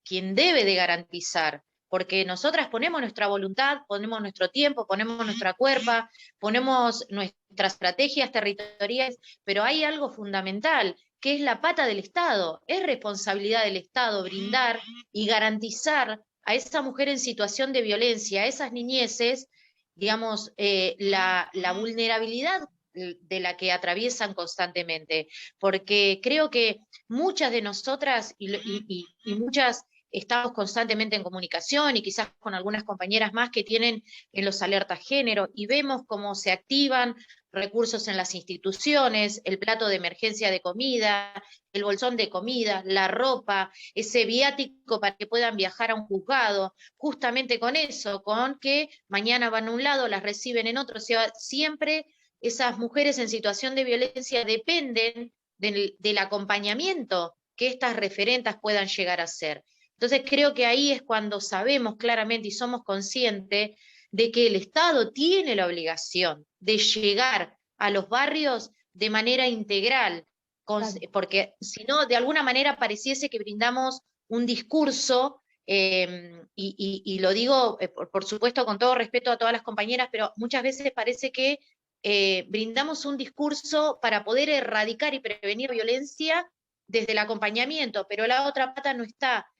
quien debe de garantizar, porque nosotras ponemos nuestra voluntad, ponemos nuestro tiempo, ponemos nuestra cuerpa, ponemos nuestras estrategias territoriales, pero hay algo fundamental, que es la pata del Estado. Es responsabilidad del Estado brindar y garantizar a esa mujer en situación de violencia, a esas niñeces, digamos, la vulnerabilidad de la que atraviesan constantemente, porque creo que muchas de nosotras y muchas estamos constantemente en comunicación y quizás con algunas compañeras más que tienen en los alertas género y vemos cómo se activan recursos en las instituciones, el plato de emergencia de comida, el bolsón de comida, la ropa, ese viático para que puedan viajar a un juzgado, justamente con eso, con que mañana van a un lado, las reciben en otro, o sea, siempre esas mujeres en situación de violencia dependen del acompañamiento que estas referentas puedan llegar a ser. Entonces creo que ahí es cuando sabemos claramente y somos conscientes de que el Estado tiene la obligación de llegar a los barrios de manera integral, porque si no, de alguna manera pareciese que brindamos un discurso, y lo digo, por supuesto, con todo respeto a todas las compañeras, pero muchas veces parece que brindamos un discurso para poder erradicar y prevenir violencia desde el acompañamiento, pero la otra pata no está.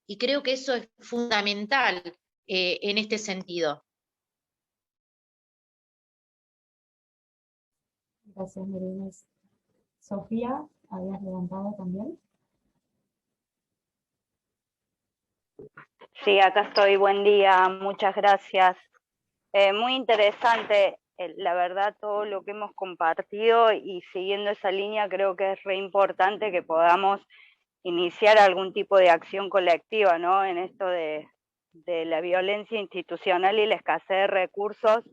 Y creo que eso es fundamental en este sentido. Gracias, María. Sofía, ¿habías levantado también? Sí, acá estoy. Buen día, muchas gracias. Muy interesante, la verdad, todo lo que hemos compartido, y siguiendo esa línea creo que es re importante que podamos iniciar algún tipo de acción colectiva, ¿no? En esto de la violencia institucional y la escasez de recursos,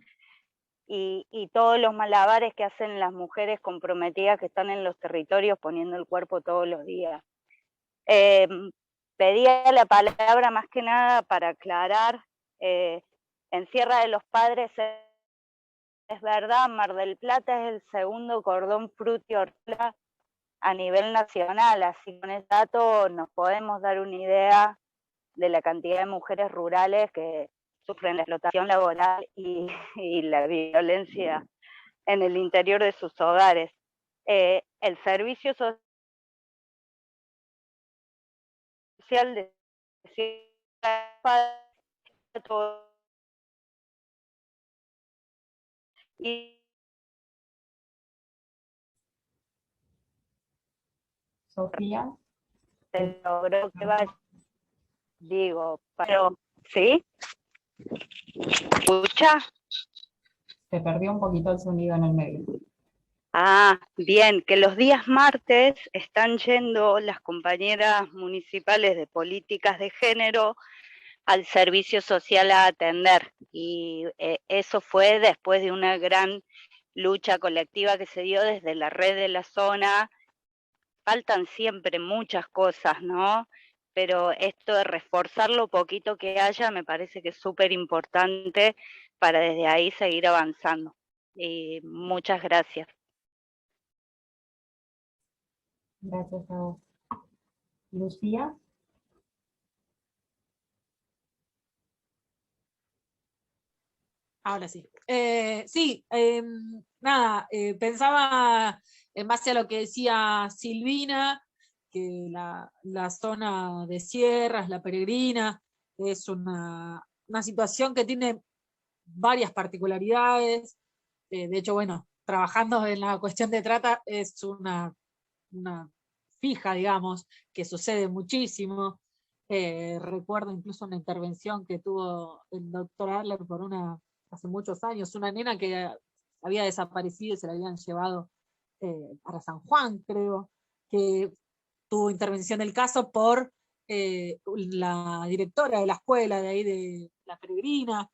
y todos los malabares que hacen las mujeres comprometidas que están en los territorios poniendo el cuerpo todos los días. Pedía la palabra más que nada para aclarar, en Sierra de los Padres es verdad, Mar del Plata es el segundo cordón frutícola a nivel nacional, así que con ese dato nos podemos dar una idea de la cantidad de mujeres rurales que sufren la explotación laboral y la violencia en el interior de sus hogares. El servicio social de y Sofía. se logró que vaya, digo, pero ¿sí? ¿Escucha? Se perdió un poquito el sonido en el medio. Ah, bien, que los días martes están yendo las compañeras municipales de políticas de género al servicio social a atender, y eso fue después de una gran lucha colectiva que se dio desde la red de la zona. Faltan siempre muchas cosas, ¿no? Pero esto de reforzar lo poquito que haya me parece que es súper importante para desde ahí seguir avanzando. Y muchas gracias. Gracias a vos. Lucía. Ahora sí. Sí, nada, pensaba en base a lo que decía Silvina, que la zona de sierras, la peregrina, es una situación que tiene varias particularidades. De hecho, bueno, trabajando en la cuestión de trata es una fija, digamos, que sucede muchísimo. Recuerdo incluso una intervención que tuvo el doctor Adler hace muchos años, una nena que había desaparecido y se la habían llevado para San Juan, creo, que tuvo intervención del caso por la directora de la escuela de ahí de la peregrina.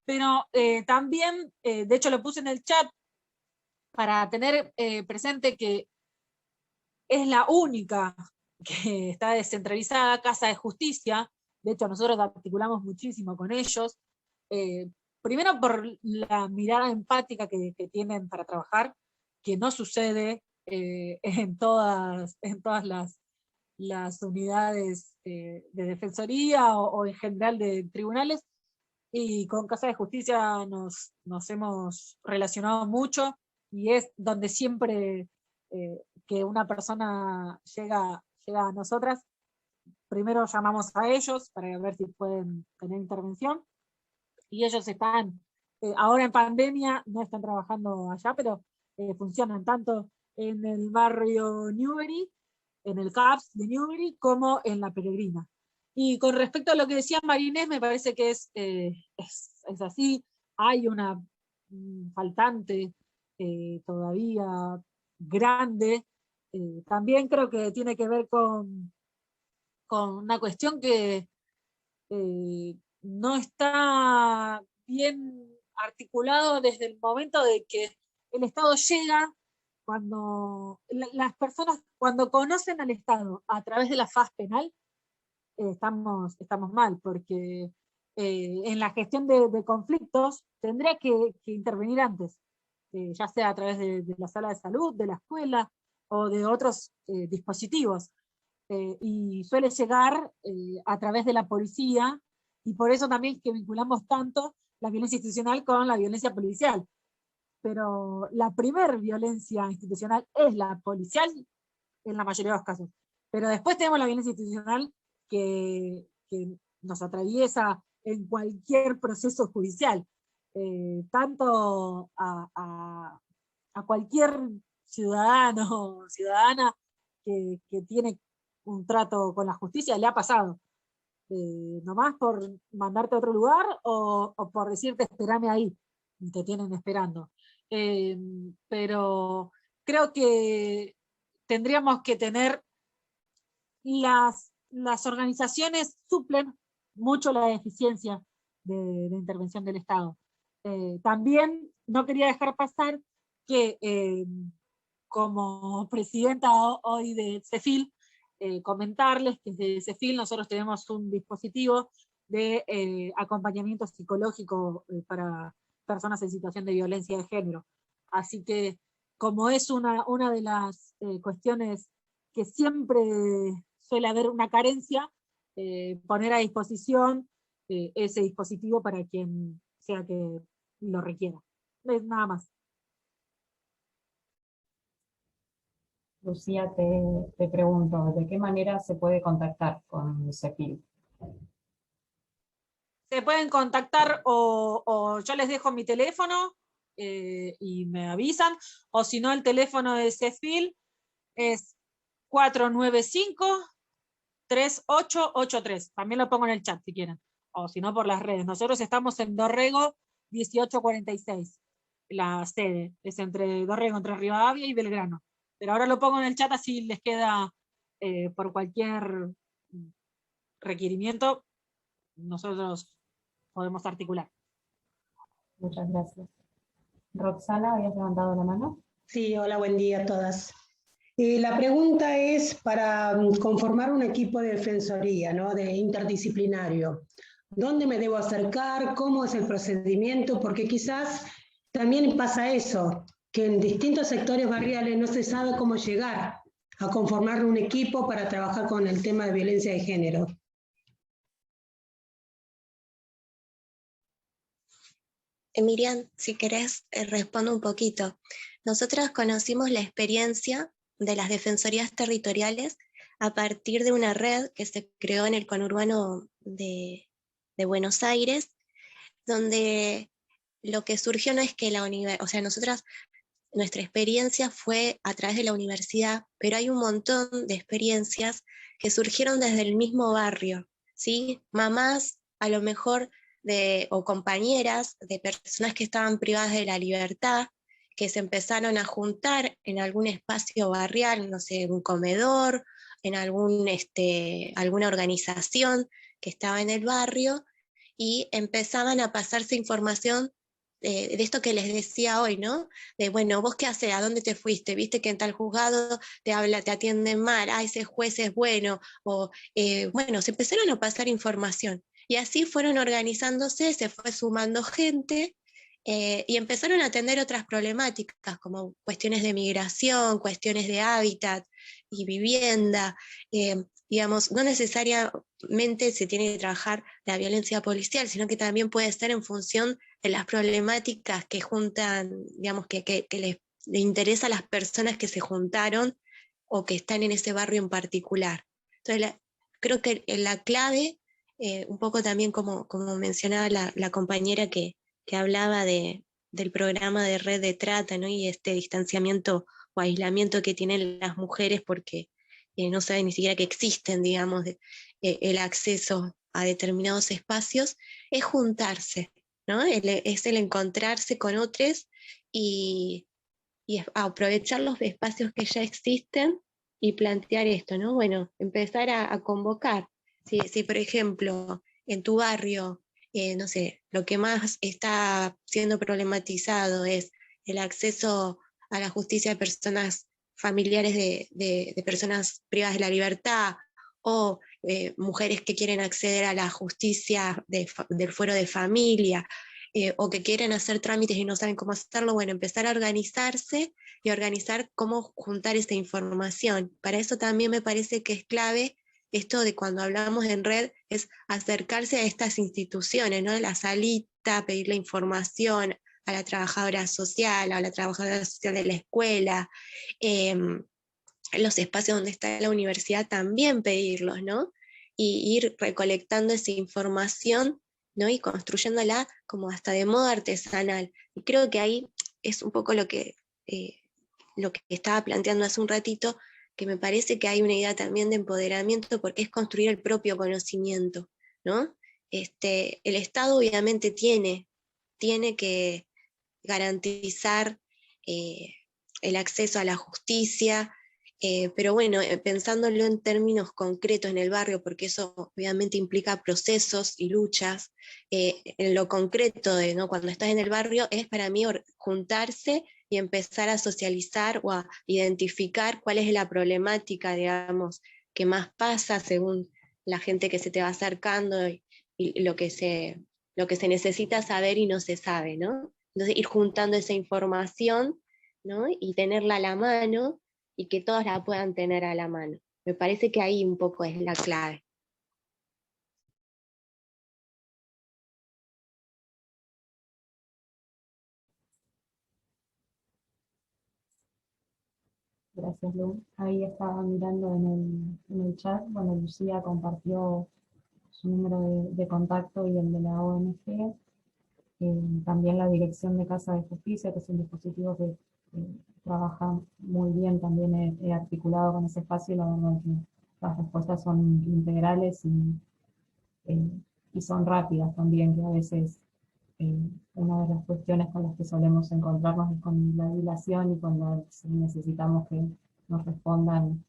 Pero también, de hecho lo puse en el chat, para tener presente que es la única que está descentralizada, Casa de Justicia. De hecho, nosotros articulamos muchísimo con ellos, primero por la mirada empática que tienen para trabajar, que no sucede en todas las unidades de defensoría o en general de tribunales, y con Casa de Justicia nos hemos relacionado mucho, y es donde siempre que una persona llega a nosotras, primero llamamos a ellos para ver si pueden tener intervención, y ellos están, ahora en pandemia no están trabajando allá, pero funcionan tanto en el barrio Newbery, en el CAPS de Newbery, como en la Peregrina. Y con respecto a lo que decía Marinés, me parece que es así. Hay una faltante todavía grande. También creo que tiene que ver con una cuestión que no está bien articulado desde el momento de que el Estado llega, cuando las personas, cuando conocen al Estado a través de la faz penal, estamos mal, porque en la gestión de conflictos tendría que intervenir antes, ya sea a través de la sala de salud, de la escuela o de otros dispositivos. y suele llegar a través de la policía, y por eso también que vinculamos tanto la violencia institucional con la violencia policial. Pero la primer violencia institucional es la policial en la mayoría de los casos. Pero después tenemos la violencia institucional que nos atraviesa en cualquier proceso judicial, tanto a cualquier ciudadano o ciudadana que tiene un trato con la justicia, le ha pasado. Nomás por mandarte a otro lugar o por decirte esperame ahí, y te tienen esperando. Pero creo que tendríamos que tener, las organizaciones suplen mucho la eficiencia de intervención del Estado. También no quería dejar pasar que como presidenta hoy de CEFIL, comentarles que desde CEFIL nosotros tenemos un dispositivo de acompañamiento psicológico para personas en situación de violencia de género. Así que, como es una de las cuestiones que siempre suele haber una carencia, poner a disposición ese dispositivo para quien sea que lo requiera. Nada más. Lucía, te pregunto, ¿de qué manera se puede contactar con CEFIL? Se pueden contactar o yo les dejo mi teléfono y me avisan, o si no el teléfono de CEFIL es 495-3883. También lo pongo en el chat si quieren, o si no por las redes. Nosotros estamos en Dorrego 1846, la sede es entre Dorrego, entre Rivadavia y Belgrano. Pero ahora lo pongo en el chat, así les queda por cualquier requerimiento, nosotros podemos articular. Muchas gracias. Roxana, ¿habías levantado la mano? Sí, hola, buen día a todas. La pregunta es para conformar un equipo de defensoría, ¿no? De interdisciplinario. ¿Dónde me debo acercar? ¿Cómo es el procedimiento? Porque quizás también pasa eso, que en distintos sectores barriales no se sabe cómo llegar a conformar un equipo para trabajar con el tema de violencia de género. Miriam, si querés, respondo un poquito. Nosotras conocimos la experiencia de las defensorías territoriales a partir de una red que se creó en el conurbano de Buenos Aires, donde lo que surgió no es que nosotras, nuestra experiencia fue a través de la universidad, pero hay un montón de experiencias que surgieron desde el mismo barrio, ¿sí? Mamás, a lo mejor, o compañeras de personas que estaban privadas de la libertad, que se empezaron a juntar en algún espacio barrial, no sé, un comedor, en alguna organización que estaba en el barrio, y empezaban a pasarse información de esto que les decía hoy, ¿no? De, bueno, ¿vos qué haces? ¿A dónde te fuiste? ¿Viste que en tal juzgado te atienden mal? Ah, ese juez es bueno. O, bueno, se empezaron a pasar información. Y así fueron organizándose, se fue sumando gente, y empezaron a atender otras problemáticas, como cuestiones de migración, cuestiones de hábitat y vivienda. Digamos, no necesariamente se tiene que trabajar la violencia policial, sino que también puede ser en función de las problemáticas que juntan, digamos, que les interesa a las personas que se juntaron o que están en ese barrio en particular. Entonces, creo que la clave, un poco también como mencionaba la compañera que hablaba del programa de red de trata, ¿no? Y este distanciamiento o aislamiento que tienen las mujeres porque no saben ni siquiera que existen, digamos, el acceso a determinados espacios, es juntarse, ¿no? Es el encontrarse con otros y aprovechar los espacios que ya existen y plantear esto, ¿no? Bueno, empezar a convocar. Si, por ejemplo, en tu barrio, no sé, lo que más está siendo problematizado es el acceso a la justicia de personas familiares de personas privadas de la libertad, o mujeres que quieren acceder a la justicia del fuero de familia, o que quieren hacer trámites y no saben cómo hacerlo, bueno, empezar a organizarse y organizar cómo juntar esa información. Para eso también me parece que es clave esto de cuando hablamos en red, es acercarse a estas instituciones, ¿no? La salita, pedirle información a la trabajadora social, a la trabajadora social de la escuela, los espacios donde está la universidad también pedirlos, ¿no? Y ir recolectando esa información, ¿no? Y construyéndola como hasta de modo artesanal. Y creo que ahí es un poco lo que estaba planteando hace un ratito, que me parece que hay una idea también de empoderamiento, porque es construir el propio conocimiento, ¿no? El Estado obviamente tiene que garantizar el acceso a la justicia, pero bueno, pensándolo en términos concretos en el barrio, porque eso obviamente implica procesos y luchas, en lo concreto de, ¿no? Cuando estás en el barrio es para mí juntarse y empezar a socializar o a identificar cuál es la problemática, digamos, que más pasa según la gente que se te va acercando y lo que se necesita saber y no se sabe, ¿no? Entonces ir juntando esa información, ¿no? Y tenerla a la mano y que todos la puedan tener a la mano. Me parece que ahí un poco es la clave. Gracias, Lu. Ahí estaba mirando en el chat, bueno, Lucía compartió su número de contacto y el de la ONG, también la Dirección de Casa de Justicia, que es un dispositivo que trabaja muy bien, también he articulado con ese espacio, y la verdad que las respuestas son integrales y son rápidas también, que a veces una de las cuestiones con las que solemos encontrarnos es con la dilación y cuando necesitamos que nos respondan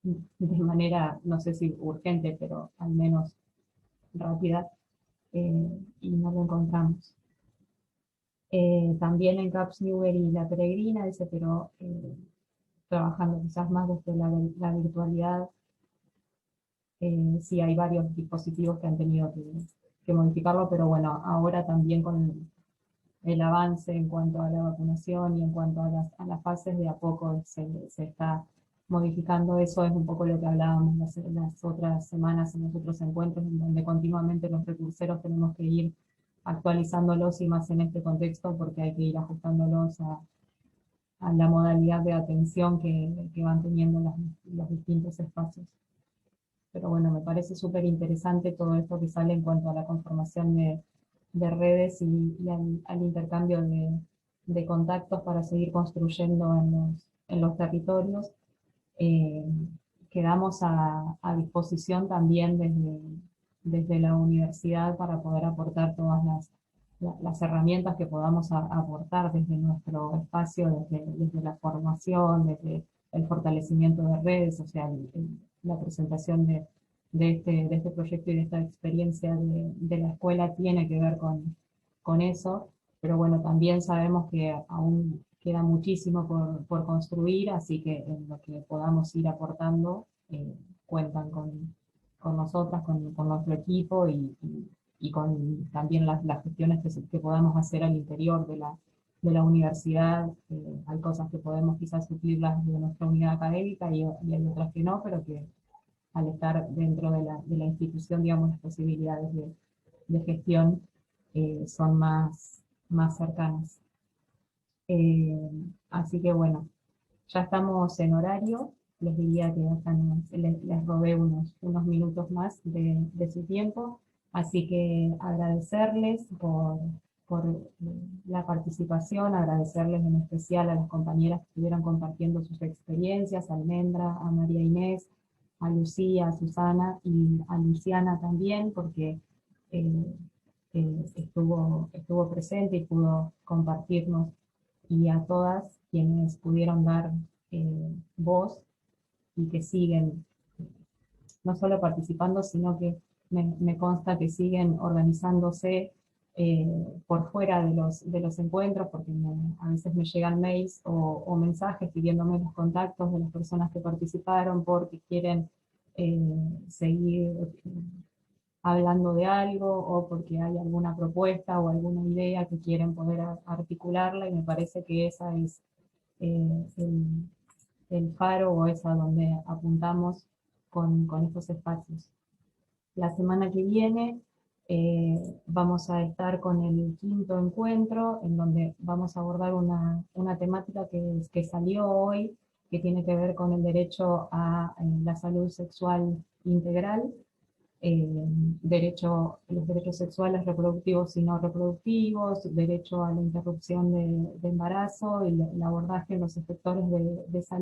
de manera, no sé si urgente, pero al menos rápida, y no lo encontramos. También en Caps Newer y La Peregrina, dice, pero trabajando quizás más desde la virtualidad, sí hay varios dispositivos que han tenido que modificarlo, pero bueno, ahora también con el avance en cuanto a la vacunación y en cuanto a las fases, de a poco se está modificando eso. Es un poco lo que hablábamos las otras semanas en los otros encuentros, en donde continuamente los recurseros tenemos que ir actualizándolos, y más en este contexto, porque hay que ir ajustándolos a la modalidad de atención que van teniendo los distintos espacios. Pero bueno, me parece súper interesante todo esto que sale en cuanto a la conformación de redes y al intercambio de contactos para seguir construyendo en los territorios. Quedamos a disposición también desde la universidad para poder aportar todas las herramientas que podamos aportar desde nuestro espacio, desde la formación, desde el fortalecimiento de redes, o sea, la presentación de este proyecto y de esta experiencia de la escuela tiene que ver con eso, pero bueno, también sabemos que aún queda muchísimo por construir, así que en lo que podamos ir aportando, cuentan con nosotras, con nuestro equipo y con también las gestiones que podamos hacer al interior de la universidad. Hay cosas que podemos quizás suplirlas de nuestra unidad académica y hay otras que no, pero que al estar dentro de la institución, digamos, las posibilidades de gestión son más cercanas. Así que bueno, ya estamos en horario. Les diría que les robé unos minutos más de su tiempo, así que agradecerles por la participación, agradecerles en especial a las compañeras que estuvieron compartiendo sus experiencias, a Almendra, a María Inés, a Lucía, a Susana y a Luciana también, porque estuvo presente y pudo compartirnos, y a todas quienes pudieron dar voz y que siguen no solo participando, sino que me consta que siguen organizándose por fuera de los encuentros, porque a veces me llegan mails o mensajes pidiéndome los contactos de las personas que participaron porque quieren seguir hablando de algo, o porque hay alguna propuesta o alguna idea que quieren poder articularla, y me parece que esa es el faro, o es a donde apuntamos con estos espacios. La semana que viene vamos a estar con el 5º encuentro, en donde vamos a abordar una temática que salió hoy, que tiene que ver con el derecho a la salud sexual integral, los derechos sexuales reproductivos y no reproductivos, derecho a la interrupción de embarazo, y el abordaje en los sectores de salud.